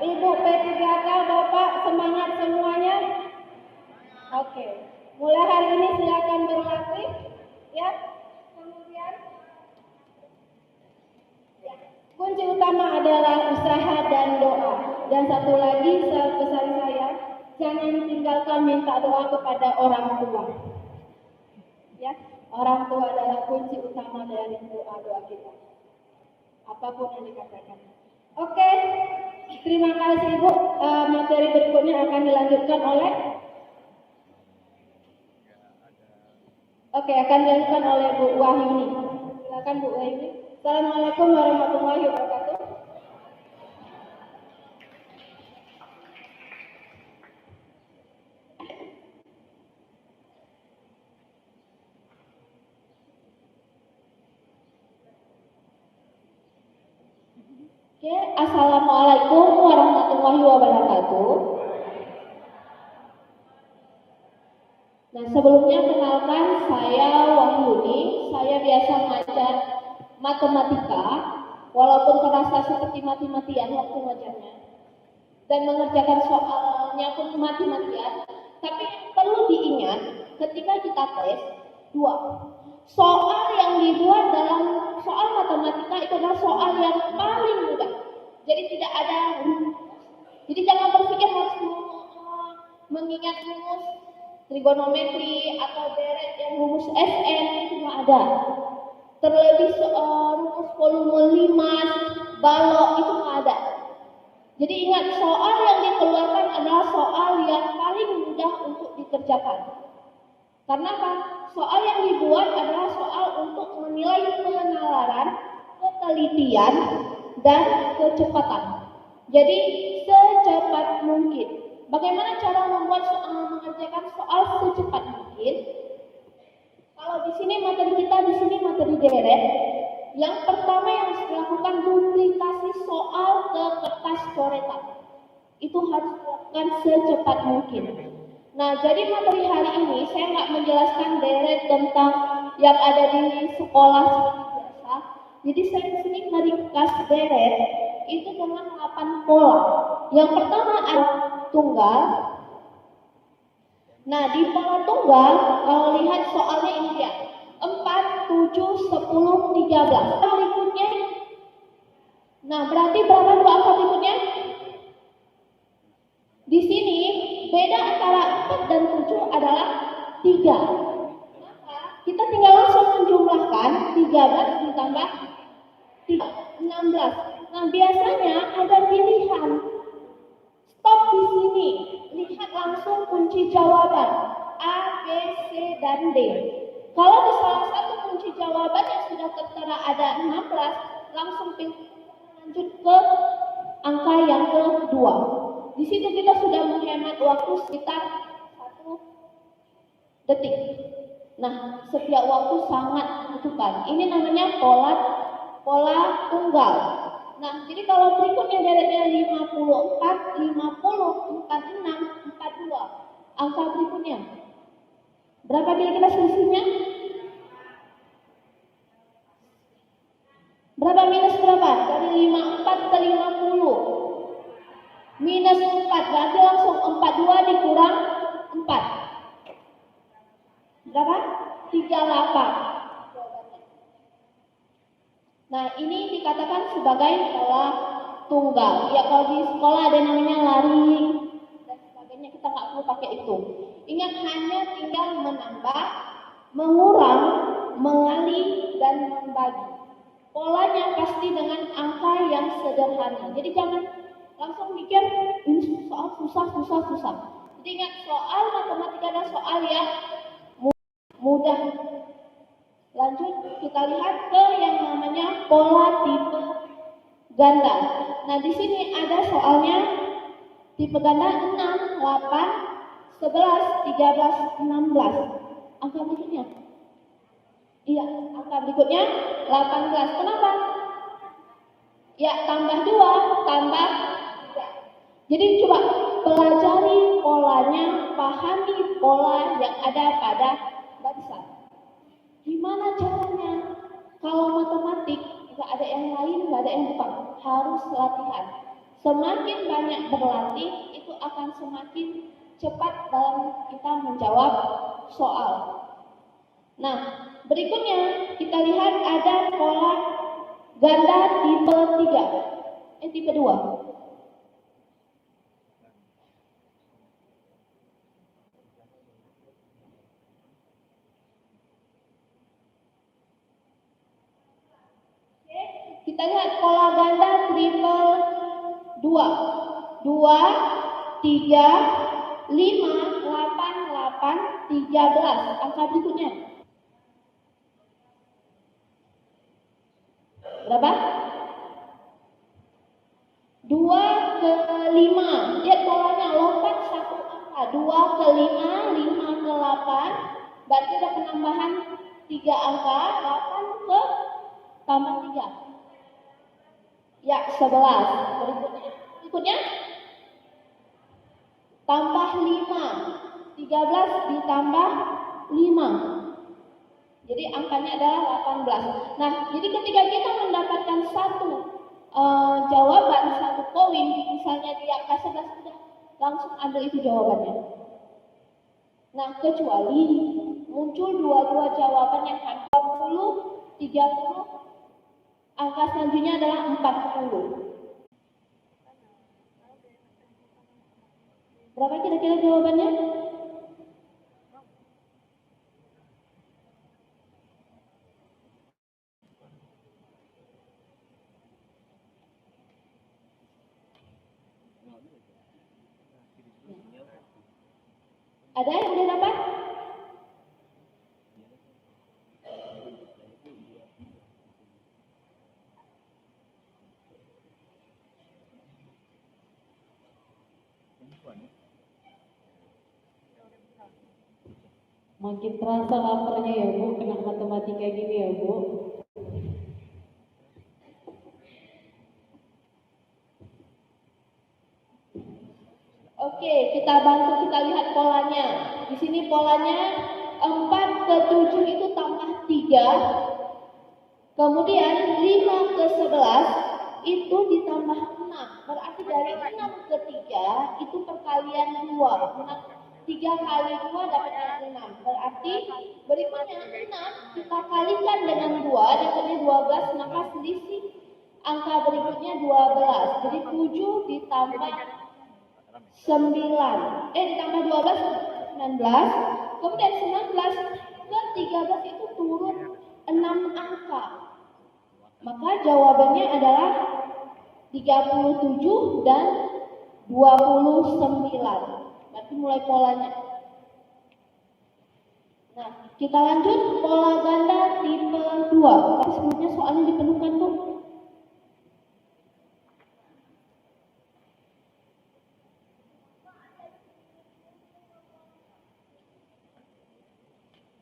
Ibu P3K, Bapak, semangat semuanya. Oke. Mulai hari ini silakan berlatih ya. Kemudian ya, kunci utama adalah usaha dan doa. Dan satu lagi pesan saya, jangan tinggalkan minta doa kepada orang tua. Ya, orang tua adalah kunci utama dari doa-doa kita. Apapun yang dikatakan. Oke, terima kasih Ibu. Materi berikutnya akan dilanjutkan oleh akan dilanjutkan oleh Bu Wahyuni. Silakan Bu Wahyuni. Assalamualaikum warahmatullahi wabarakatuh. Oke, Assalamualaikum warahmatullahi wabarakatuh. Nah, sebelumnya kenalkan saya Wahyuni. Saya biasa mengajar matematika, walaupun terasa seperti mati-matian waktu ngajarnya, dan mengerjakan soalnya pun mati-matian. Tapi perlu diingat, ketika kita tes, 2. Soal yang dibuat dalam soal matematika itu adalah soal yang paling mudah. Jadi tidak ada rumus. Jadi jangan berpikir harus mengingat rumus trigonometri atau deret yang rumus SN, itu nggak ada. Terlebih rumus volume 5, balok, itu nggak ada. Jadi ingat, soal yang dikeluarkan adalah soal yang paling mudah untuk dikerjakan. Karena apa? Soal yang dibuat adalah soal untuk menilai penalaran, ketelitian, dan kecepatan. Jadi secepat mungkin. Bagaimana cara membuat mengerjakan soal secepat mungkin? Kalau di sini materi kita, di sini materi deret. Yang pertama yang harus dilakukan, duplikasi soal ke kertas coretan. Itu harus dilakukan secepat mungkin. Nah, jadi materi hari ini saya nggak menjelaskan deret tentang yang ada di sekolah seperti biasa. Jadi saya di sini meringkas deret itu dengan 8 pola. Yang pertama ada tunggal. Nah, di pola tunggal, kalau lihat soalnya ini dia, 4, 7, 10, 13. Berikutnya, nah berarti berapa dua angka berikutnya? Di sini, beda antara 4 dan 7 adalah 3. Maka, kita tinggal langsung menjumlahkan 13 ditambah 3, 16. Nah, biasanya ada pilihan. Stop di sini. Lihat langsung kunci jawaban A, B, C, dan D. Kalau di salah satu kunci jawaban yang sudah tertera ada 16, langsung lanjut ke angka yang kedua. Di situ kita sudah menghemat waktu sekitar 1 detik. Nah, setiap waktu sangat membutuhkan. Ini namanya pola tunggal. Nah, jadi kalau berikutnya deretnya 54, 50, 46, 42. Angka berikutnya. Berapa kira-kira selisihnya? Berapa minus berapa? Dari 54 ke 50. Minus 4, berarti langsung 42 dikurang 4. Berapa? 38. Nah, ini dikatakan sebagai pola tunggal. Ya, kalau di sekolah ada namanya laring dan sebagainya, kita nggak perlu pakai itu. Ingat, hanya tinggal menambah, mengurang, mengali, dan membagi. Polanya pasti dengan angka yang sederhana. Jadi jangan langsung mikir ini soal susah. Jadi ingat, soal matematika adalah soal yang mudah. Lanjut, kita lihat ke yang namanya pola tipe ganda. Nah, di sini ada soalnya tipe ganda 6, 8, 11, 13, 16. Angka berikutnya. Iya, angka berikutnya 18. Kenapa? Ya, tambah 2, tambah 3. Jadi coba pelajari polanya, pahami pola yang ada pada barisan. Gimana caranya? Kalau matematik nggak ada yang lain, nggak ada yang bukan, harus latihan. Semakin banyak berlatih, itu akan semakin cepat dalam kita menjawab soal. Nah, berikutnya kita lihat ada pola ganda tipe 3, tipe 2. Kita lihat pola ganda triple 2. 2, 3, 5, 8, 8, 13. Angka berikutnya. Berapa? 2 ke 5. Lihat polanya, lompat satu angka. 2 ke 5, 5 ke 8. Berarti ada penambahan 3 angka. 8 ke tambah 3. Ya, 11. Berikutnya tambah 5. 13 ditambah 5. Jadi angkanya adalah 18. Nah, jadi ketika kita mendapatkan satu jawaban, satu koin, misalnya di angka 11, sudah langsung ambil itu jawabannya. Nah, kecuali muncul dua jawaban yang hampir 20, 30, angka selanjutnya adalah 40. Berapa kira-kira jawabannya? Ada yang udah dapat? Makin terasa laparnya ya Bu, kena matematika gini ya Bu. Oke, kita bantu kita lihat polanya. Di sini polanya 4 ke 7 itu tambah 3. Kemudian 5 ke 11 itu ditambah 6. Berarti dari 6 ke 3 itu perkalian 2. 3 kali 2 dapatnya 6. Berarti berikutnya 6 kita kalikan dengan 2 dapatnya 12, maka selisih angka berikutnya 12. Jadi 7 ditambah 9. Ditambah 12 19. Kemudian 19 ke 13 itu turun 6 angka. Maka jawabannya adalah 37 dan 29. Berarti mulai polanya. Nah, kita lanjut pola ganda tipe 2. Tapi sebelumnya soalnya dipenuhkan tuh.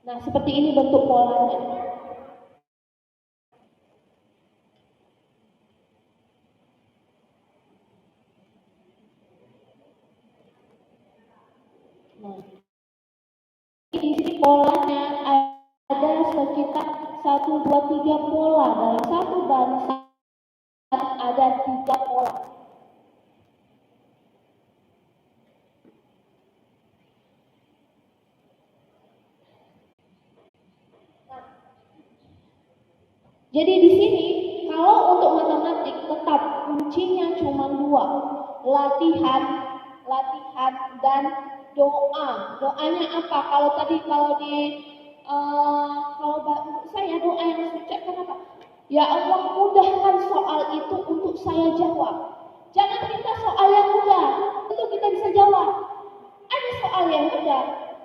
Nah, seperti ini bentuk polanya. Nah, di sini polanya ada sekitar 1, 2, 3 pola. Dalam satu barisan ada 3 pola. Jadi di sini kalau untuk matematik tetap kuncinya cuma 2, latihan dan doa. Doanya apa? Kalau saya doa yang saya ucapkan apa? Ya Allah, mudahkan soal itu untuk saya jawab. Jangan minta soal yang mudah, itu kita bisa jawab. Ada soal yang mudah,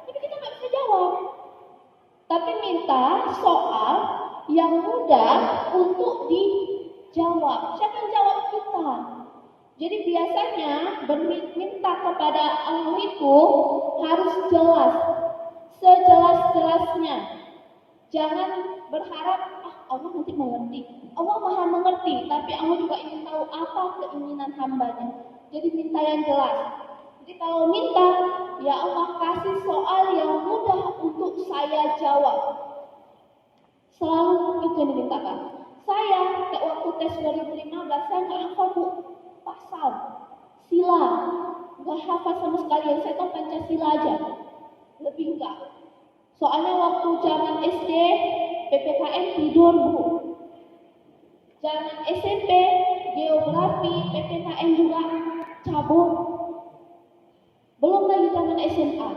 tapi kita nggak bisa jawab. Tapi minta soal yang mudah untuk dijawab. Siapa yang jawab? Kita. Jadi biasanya berminta kepada Allah itu harus jelas, sejelas-jelasnya. Jangan berharap Allah nanti mengerti. Allah Maha mengerti, tapi Allah juga ingin tahu apa keinginan hambanya. Jadi minta yang jelas. Jadi kalau minta, ya Allah kasih soal yang mudah untuk saya jawab. Selalu itu yang dimintakan. Saya waktu tes 2015 saya nggak hafal Bu pasal, sila, nggak hafal sama sekali. Yang saya tahu Pancasila aja, lebih enggak. Soalnya waktu zaman SD PPKN tidur Bu. Zaman SMP geografi PPKN juga cabut. Belum lagi zaman SMA.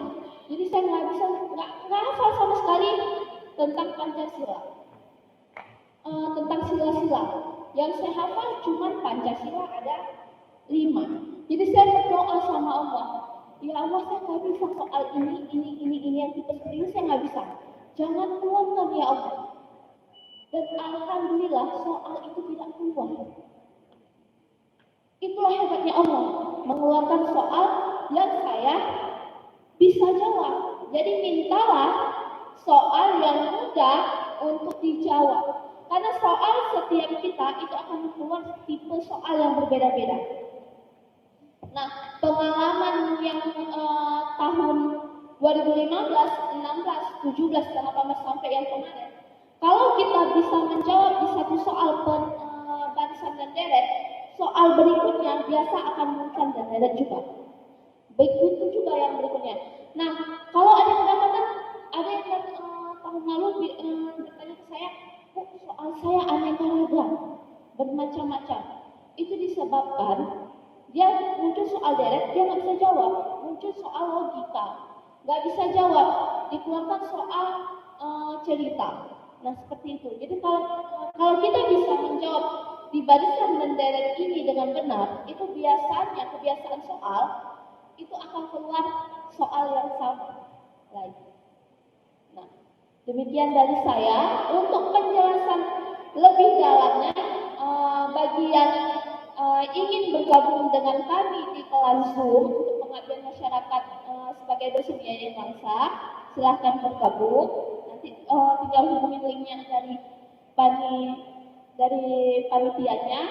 Jadi saya nggak hafal sama sekali tentang Pancasila, tentang sila-sila. Yang saya hafal cuma Pancasila ada 5. Jadi saya berdoa sama Allah, ya Allah saya nggak bisa soal ini yang tipe seperti ini saya nggak bisa. Jangan keluarkan ya Allah. Dan alhamdulillah soal itu tidak keluar. Itulah hebatnya Allah, mengeluarkan soal yang saya bisa jawab. Jadi mintalah soal yang mudah untuk dijawab. Karena soal setiap kita itu akan keluar tipe soal yang berbeda-beda. Nah, pengalaman yang tahun 2015, 16, 17, dan 18 sampai yang kemarin, kalau kita bisa menjawab di satu soal barisan dan deret, soal berikutnya biasa akan muncul dan deret juga. Begitu juga yang berikutnya. Nah, kalau ada yang bermacam-macam. Itu disebabkan dia muncul soal direct, dia nggak bisa jawab, muncul soal logika, nggak bisa jawab, dikeluarkan soal cerita. Nah seperti itu. Jadi kalau kita bisa menjawab di barisan mendirect ini dengan benar, itu biasanya kebiasaan soal itu akan keluar soal yang sama lagi. Nah, demikian dari saya. Untuk penjelasan lebih dalamnya, bagi yang ingin bergabung dengan kami di kelas Zoom untuk pengabdian masyarakat sebagai dosen IAIN Bangsa, silahkan bergabung. Nanti tinggal hubungi linknya dari panitianya.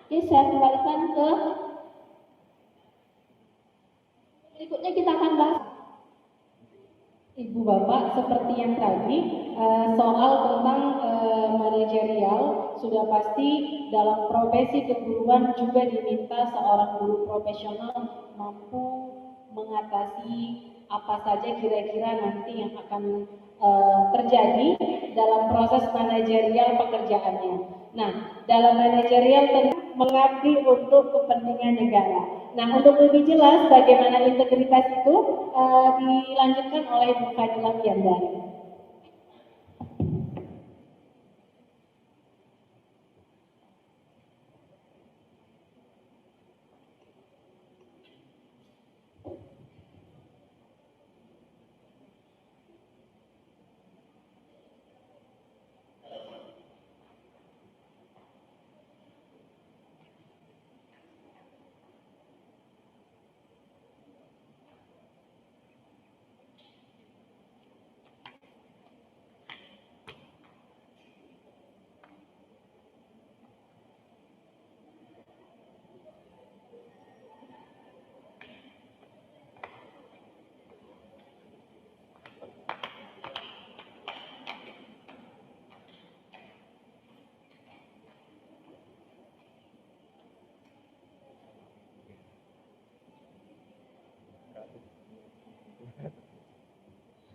Oke, saya kembalikan ke berikutnya, kita akan bahas. Ibu Bapak, seperti yang tadi soal tentang manajerial, sudah pasti dalam profesi keguruan juga diminta seorang guru profesional mampu mengatasi apa saja kira-kira nanti yang akan terjadi dalam proses manajerial pekerjaannya. Nah, dalam manajerial tentu mengabdi untuk kepentingan negara. Nah, untuk lebih jelas bagaimana integritas itu dilanjutkan oleh Bu Fadilah Piandari.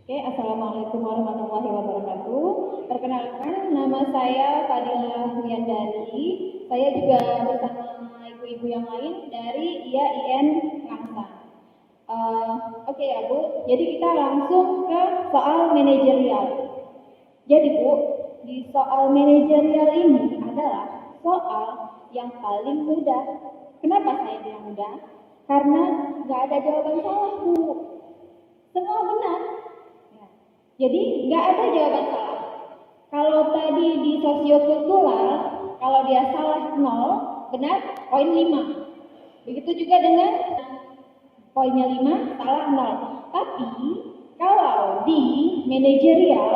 Oke, Assalamualaikum warahmatullahi wabarakatuh. Perkenalkan, nama saya Fadilah Piandari. Saya juga bersama ibu-ibu yang lain dari IAIN Langsa. Oke ya Bu, jadi kita langsung ke soal manajerial. Jadi Bu, di soal manajerial ini adalah soal yang paling mudah. Kenapa saya bilang mudah? Karena nggak ada jawaban salah Bu. Semua benar. Jadi nggak ada jawaban salah. Kalau tadi di sosiokultural, kalau dia salah 0, benar poin 5. Begitu juga dengan poinnya 5, salah 0. Tapi kalau di manajerial,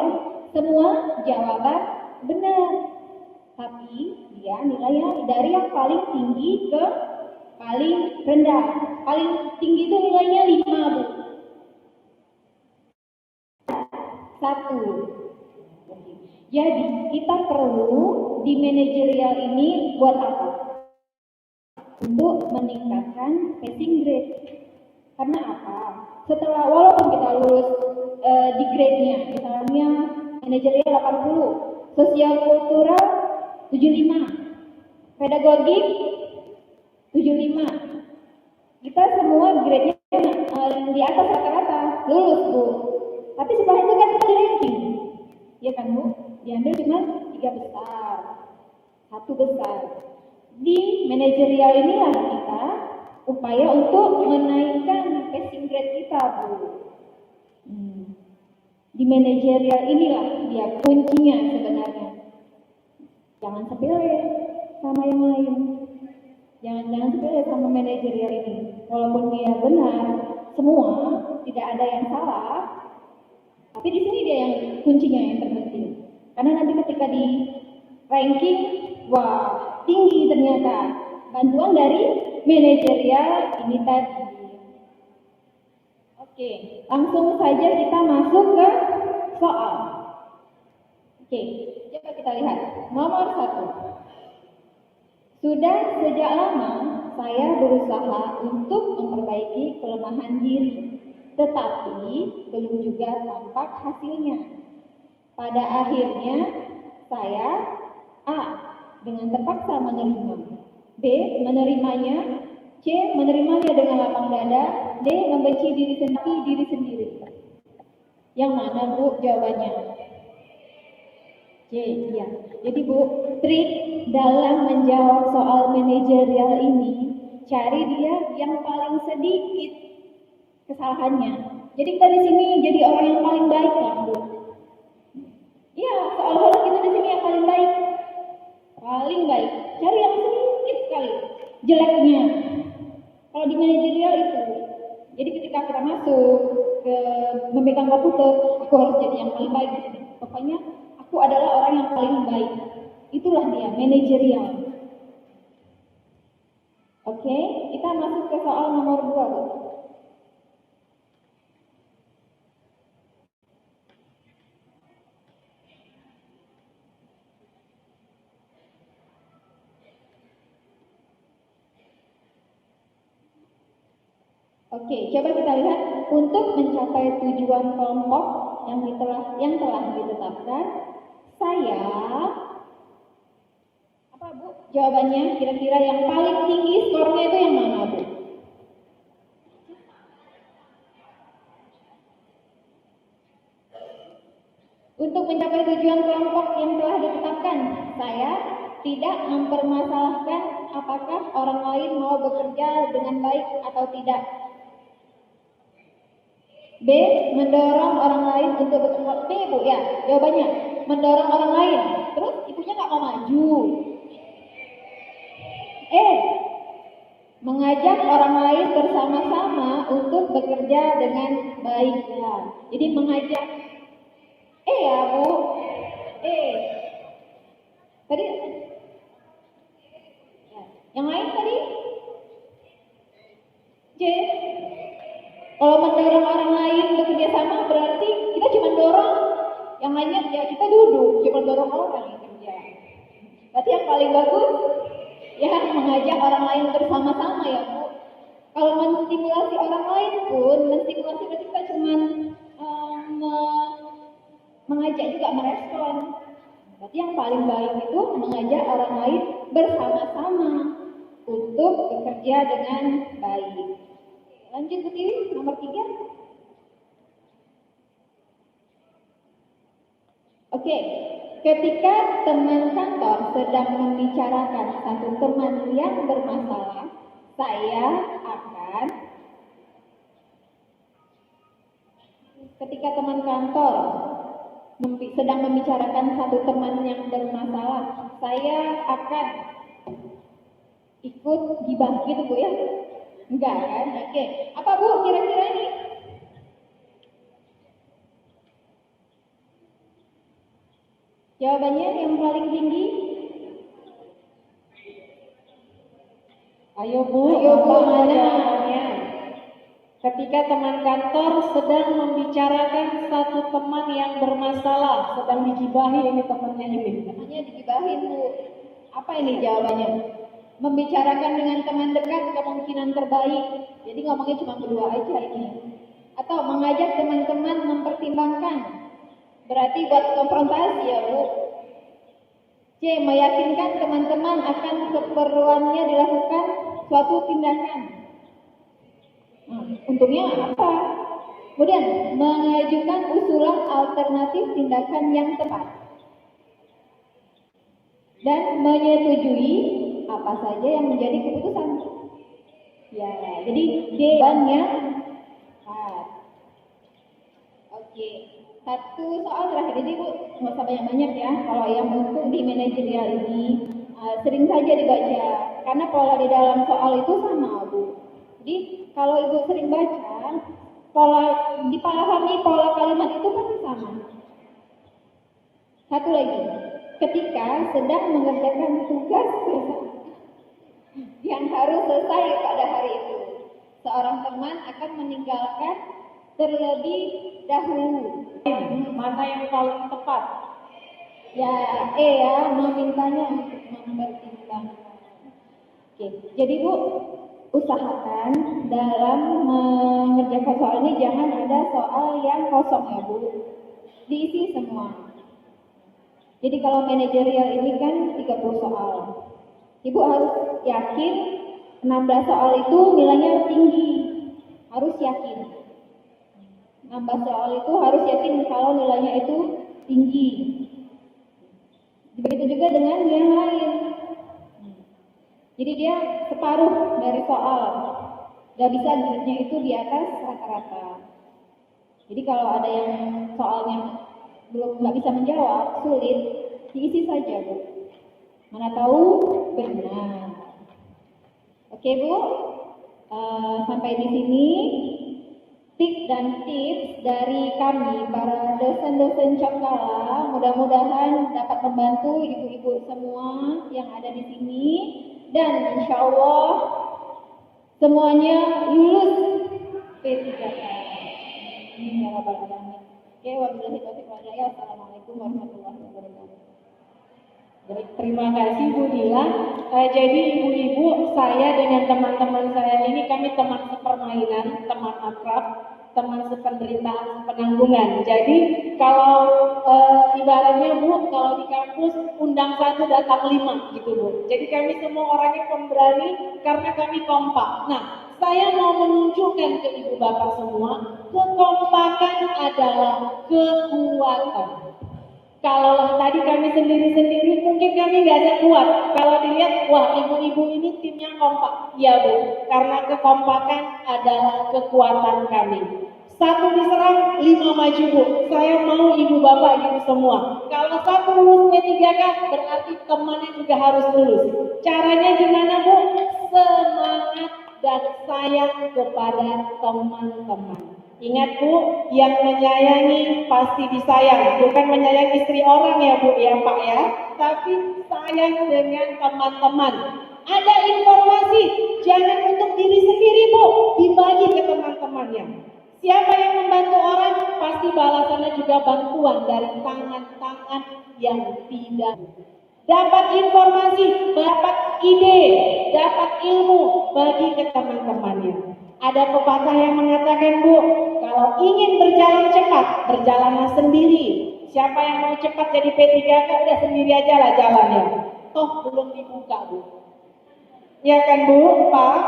semua jawaban benar. Tapi dia nilainya dari yang paling tinggi ke paling rendah. Paling tinggi itu nilainya 5 Bu. 1. Jadi kita perlu di manajerial ini buat apa? Untuk meningkatkan passing grade. Karena apa? Setelah walaupun kita lulus di grade-nya, misalnya manajerial 80, sosial kultural 75, pedagogik 75. Kita semua grade-nya di atas rata-rata, lulus Bu. Tapi setelah itu kan kita di ranking, ya kan Bu? Diambil cuma 3 besar, 1 besar. Di manajerial inilah kita upaya untuk menaikkan passing grade kita Bu. Di manajerial inilah dia kuncinya sebenarnya. Jangan sepele sama yang lain. Jangan sepele sama manajerial ini. Walaupun dia benar, semua tidak ada yang salah. Tapi di sini dia yang kuncinya yang terpenting. Karena nanti ketika di ranking, wah tinggi ternyata bantuan dari manajerial ini tadi. Oke, langsung saja kita masuk ke soal. Oke, coba kita lihat. Nomor 1. Sudah sejak lama saya berusaha untuk memperbaiki kelemahan diri, tetapi belum juga tampak hasilnya. Pada akhirnya saya A. dengan terpaksa menerima. B. Menerimanya. C. Menerimanya dengan lapang dada. D. Membenci diri sendiri. Yang mana Bu jawabannya? C. Iya. Jadi Bu, trik dalam menjawab soal manajerial ini, cari dia yang paling sedikit kesalahannya. Jadi kita di sini jadi orang yang paling baik kan Bu? Iya, seolah-olah kita di sini yang paling baik. Paling baik. Cari yang sedikit sekali jeleknya. Kalau di manajerial itu, jadi ketika kita masuk ke memegang komputer, aku harus jadi yang paling baik di sini. Pokoknya aku adalah orang yang paling baik. Itulah dia manajerial. Oke, kita masuk ke soal nomor 2, Bu. Oke, coba kita lihat untuk mencapai tujuan kelompok yang telah ditetapkan, saya apa Bu? Jawabannya kira-kira yang paling tinggi skornya itu yang mana Bu? Untuk mencapai tujuan kelompok yang telah ditetapkan, saya tidak mempermasalahkan apakah orang lain mau bekerja dengan baik atau tidak. B. Mendorong orang lain untuk bekerja. B Bu ya, jawabannya mendorong orang lain. Terus ibunya nggak mau maju. E. Mengajak orang lain bersama-sama untuk bekerja dengan baik ya. Jadi mengajak. E ya Bu. E. Tadi. Ya. Yang lain tadi. C. Kalau mendorong orang lain bekerja sama berarti kita cuma dorong, yang lainnya ya kita duduk, cuma dorong orang yang kerja. Berarti yang paling bagus ya mengajak orang lain bersama-sama ya Bu. Kalau menstimulasi orang lain pun, menstimulasi berarti kita cuma mengajak juga merespon. Berarti yang paling baik itu mengajak orang lain bersama-sama untuk bekerja dengan baik. Lanjut ke kiri, nomor 3. Oke, ketika teman kantor sedang membicarakan satu teman yang bermasalah, saya akan ketika teman kantor sedang membicarakan satu teman yang bermasalah, saya akan ikut gibah gitu Bu ya? Enggak kan? Oke. Apa Bu kira-kira ini? Jawabannya yang paling tinggi? Ayo Bu, mana? jawabannya? Ketika teman kantor sedang membicarakan satu teman yang bermasalah, sedang digibahi ini temannya ini. Namanya digibahin Bu. Apa ini jawabannya? Membicarakan dengan teman dekat kemungkinan terbaik. Jadi ngomongnya cuma berdua aja ini. Atau mengajak teman-teman mempertimbangkan. Berarti buat konfrontasi ya Bu. C. Meyakinkan teman-teman akan keperluannya dilakukan suatu tindakan. Untungnya apa? Kemudian mengajukan usulan alternatif tindakan yang tepat. Dan menyetujui apa saja yang menjadi keputusan. Ya, jadi jawabannya Oke, satu soal terakhir. Jadi Bu, nggak usah banyak-banyak ya. Kalau yang untuk di manajerial ini sering saja dibaca. Karena pola di dalam soal itu sama Bu. Jadi kalau Ibu sering baca, dipahami pola kalimat itu kan sama. Satu lagi, ketika sedang mengerjakan tugas yang harus selesai pada hari itu, seorang teman akan meninggalkan terlebih dahulu. Mana yang paling tepat? Ya, ya, memintanya untuk mempertimbangkan. Oke, jadi Bu, usahakan dalam mengerjakan soal ini jangan ada soal yang kosong ya Bu. Diisi semua. Jadi kalau manajerial ini kan 30 soal. Ibu harus yakin 16 soal itu nilainya tinggi. Harus yakin. 16 soal itu harus yakin kalau nilainya itu tinggi. Begitu juga dengan yang lain. Jadi dia separuh dari soal. Gak bisa nilainya itu di atas rata-rata. Jadi kalau ada yang soalnya belum nggak bisa menjawab, sulit, diisi saja Bu. Mana tahu benar. Oke Bu, sampai di sini tips dan tips dari kami para dosen-dosen Cakala. Mudah-mudahan dapat membantu ibu-ibu semua yang ada di sini dan insya Allah semuanya lulus P3K. Ya Rabbal Alamin. Oke, wabillahi taufiq wal hidayah. Assalamualaikum warahmatullahi wabarakatuh. Baik, terima kasih Bu Dila. Jadi ibu-ibu, saya dengan teman-teman saya ini kami teman sepermainan, teman akrab, teman sependeritaan, penanggungan. Jadi kalau ibaratnya Bu, kalau di kampus undang 1 datang 5 gitu Bu. Jadi kami semua orangnya pemberani karena kami kompak. Nah, saya mau menunjukkan ke ibu bapak semua, kekompakan adalah kekuatan. Kalau tadi kami sendiri-sendiri mungkin kami nggak ada kuat. Kalau dilihat, wah ibu-ibu ini timnya kompak. Ya Bu, karena kekompakan adalah kekuatan kami. 1 diserang, 5 maju Bu. Saya mau ibu bapak gitu semua. Kalau 1 lulus P3K berarti temannya juga harus lulus. Caranya gimana Bu? Semangat dan sayang kepada teman-teman. Ingat Bu, yang menyayangi pasti disayang. Bukan menyayangi istri orang ya Bu ya Pak ya, tapi sayang dengan teman-teman. Ada informasi, jangan untuk diri sendiri Bu, dibagi ke teman-temannya. Siapa yang membantu orang, pasti balasannya juga bantuan dari tangan-tangan yang tidak. Dapat informasi, dapat ide, dapat ilmu, bagi ke teman-temannya. Ada pepatah yang mengatakan Bu, kalau ingin berjalan cepat, berjalanlah sendiri. Siapa yang mau cepat jadi P3K, udah sendiri aja lah jalannya. Toh belum dibuka Bu. Ya kan Bu, Pak?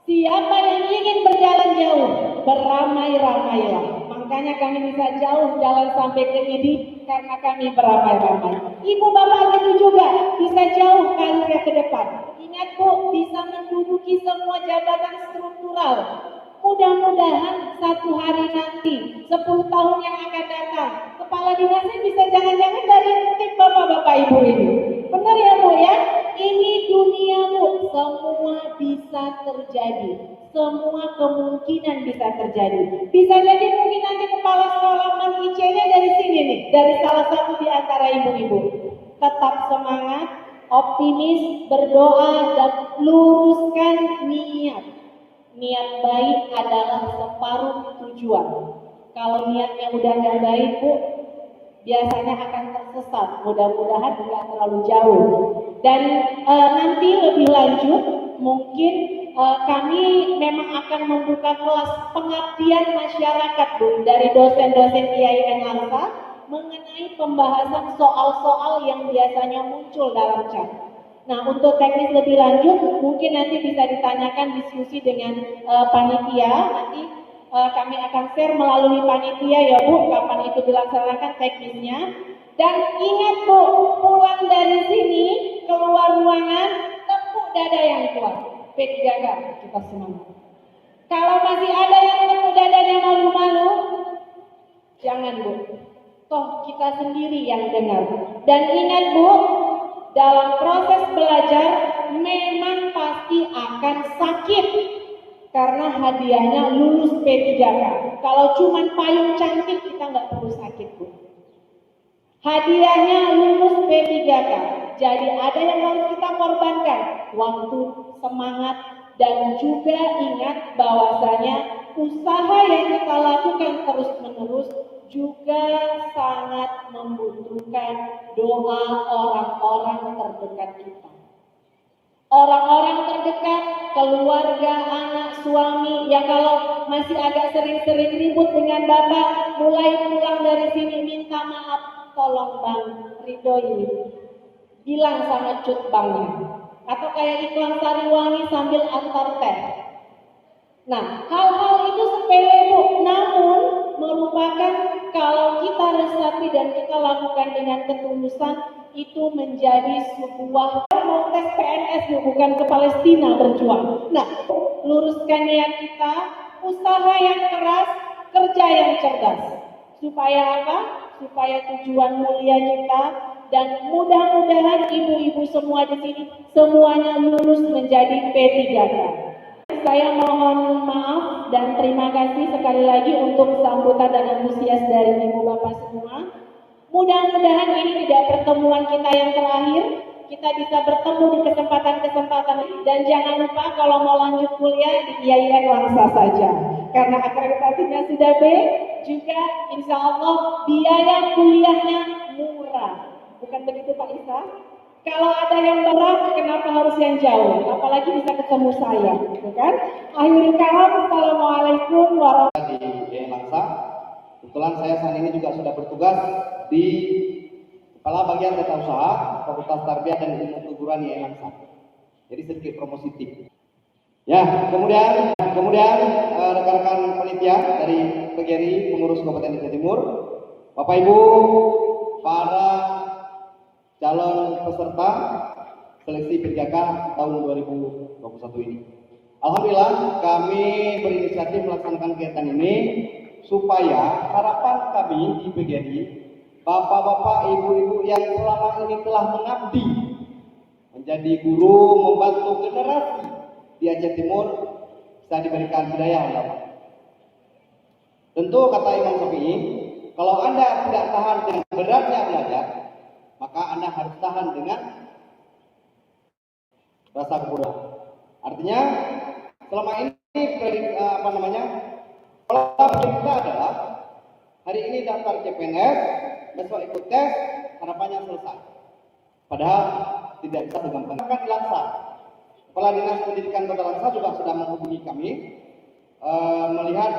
Siapa yang ingin berjalan jauh, beramai-ramailah. Makanya kami bisa jauh jalan sampai ke ini karena kami beramai-ramai. Ibu bapak gitu juga bisa jauh karirnya ke depan. Ingat Bu, bisa menduduki semua jabatan struktural. Mudah-mudahan 1 hari nanti, 10 tahun yang akan datang, kepala dinasnya bisa jangan-jangan dari tim bapak-bapak ibu ini. Benar ya Bu ya? Ini dunia Bu, semua bisa terjadi. Semua kemungkinan bisa terjadi. Bisa jadi mungkin nanti kepala sekolah non-IC-nya dari sini nih, dari salah satu di antara ibu-ibu. Tetap semangat, optimis, berdoa, dan luruskan niat. Niat baik adalah separuh tujuan. Kalau niatnya udah nggak baik Bu, biasanya akan tersesat. Mudah-mudahan nggak terlalu jauh. Dan nanti lebih lanjut, mungkin kami memang akan membuka kelas pengabdian masyarakat Bu, dari dosen-dosen IAIN Alfa mengenai pembahasan soal-soal yang biasanya muncul dalam chat. Nah, untuk teknis lebih lanjut, mungkin nanti bisa ditanyakan diskusi dengan panitia. Nanti kami akan share melalui panitia ya Bu, kapan itu dilaksanakan teknisnya. Dan ingat Bu, pulang dari sini, keluar ruangan, tepuk dada yang kuat. P3K, kita semangat. Kalau masih ada yang tepuk dadanya malu-malu, jangan Bu. Toh kita sendiri yang dengar. Dan ingat Bu, dalam proses belajar memang pasti akan sakit karena hadiahnya lulus P3K. Kalau cuma payung cantik kita nggak perlu sakit Bu. Hadiahnya lulus P3K. Jadi ada yang harus kita korbankan, waktu, semangat, dan juga ingat bahwasanya usaha yang kita lakukan terus-menerus juga sangat membutuhkan doa orang-orang terdekat kita. Orang-orang terdekat, keluarga, anak, suami, ya kalau masih agak sering-sering ribut dengan bapak, mulai pulang dari sini minta maaf. tolong Bang Ridhoi bilang sama cut banknya. Atau kayak iklan Sariwangi sambil antar teh. Nah, hal-hal itu sepele Bu, namun merupakan kalau kita resapi dan kita lakukan dengan ketulusan itu menjadi sebuah mau tes PNS Bu, bukan ke Palestina berjuang. Nah, luruskan niat kita, usaha yang keras, kerja yang cerdas. Supaya apa? Supaya tujuan mulia kita dan mudah-mudahan ibu-ibu semua di sini semuanya lulus menjadi P3K. Saya mohon maaf dan terima kasih sekali lagi untuk sambutan dan antusias dari ibu bapak semua. Mudah-mudahan ini tidak pertemuan kita yang terakhir. Kita bisa bertemu di kesempatan-kesempatan dan jangan lupa kalau mau lanjut kuliah di IAIN Langsa saja. Karena akreditasinya sudah B, juga insya Allah biaya kuliahnya murah. Bukan begitu Pak Isa? Kalau ada yang berat, kenapa harus yang jauh? Apalagi bisa ketemu saya, gitu kan? Akhirul kalam, assalamualaikum warahmatullahi wabarakatuh. Di Langsa. Kebetulan saya saat ini juga sudah bertugas di Kepala Bagian Tata Usaha Fakultas Tarbiyah dan Ilmu Keguruan IAIN Langsa. Jadi sedikit promositif. Ya, kemudian rekan-rekan panitia dari PGRI pengurus Kabupaten Indonesia Timur, Bapak Ibu, para calon peserta seleksi P3K tahun 2021 ini. Alhamdulillah kami berinisiatif melaksanakan kegiatan ini supaya harapan kami di PGRI, bapak-bapak, ibu-ibu yang selama ini telah mengabdi menjadi guru, membantu generasi di Aceh Timur bisa diberikan hidayah oleh Allah. Tentu kata Imam Syafi'i, kalau Anda tidak tahan dengan beratnya belajar, maka Anda harus tahan dengan rasa kebodohan. Artinya selama ini pola pikir kita adalah hari ini daftar CPNS, besok ikut tes, harapannya selesai. Padahal tidak bisa segampang. Akan di Langsa. Kepala Dinas Pendidikan Kota Langsa juga sudah menghubungi kami melihat,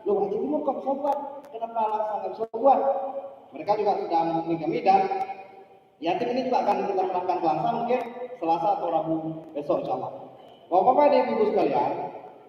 loh Aceh Timur kok bisa buat, kenapa Langsa nggak bisa buat? Mereka juga sudah menghubungi kami dan ya, tim ini juga akan kita terapkan ke Langsa mungkin Selasa atau Rabu besok insya Allah. Bapak-bapak dan ibu sekalian,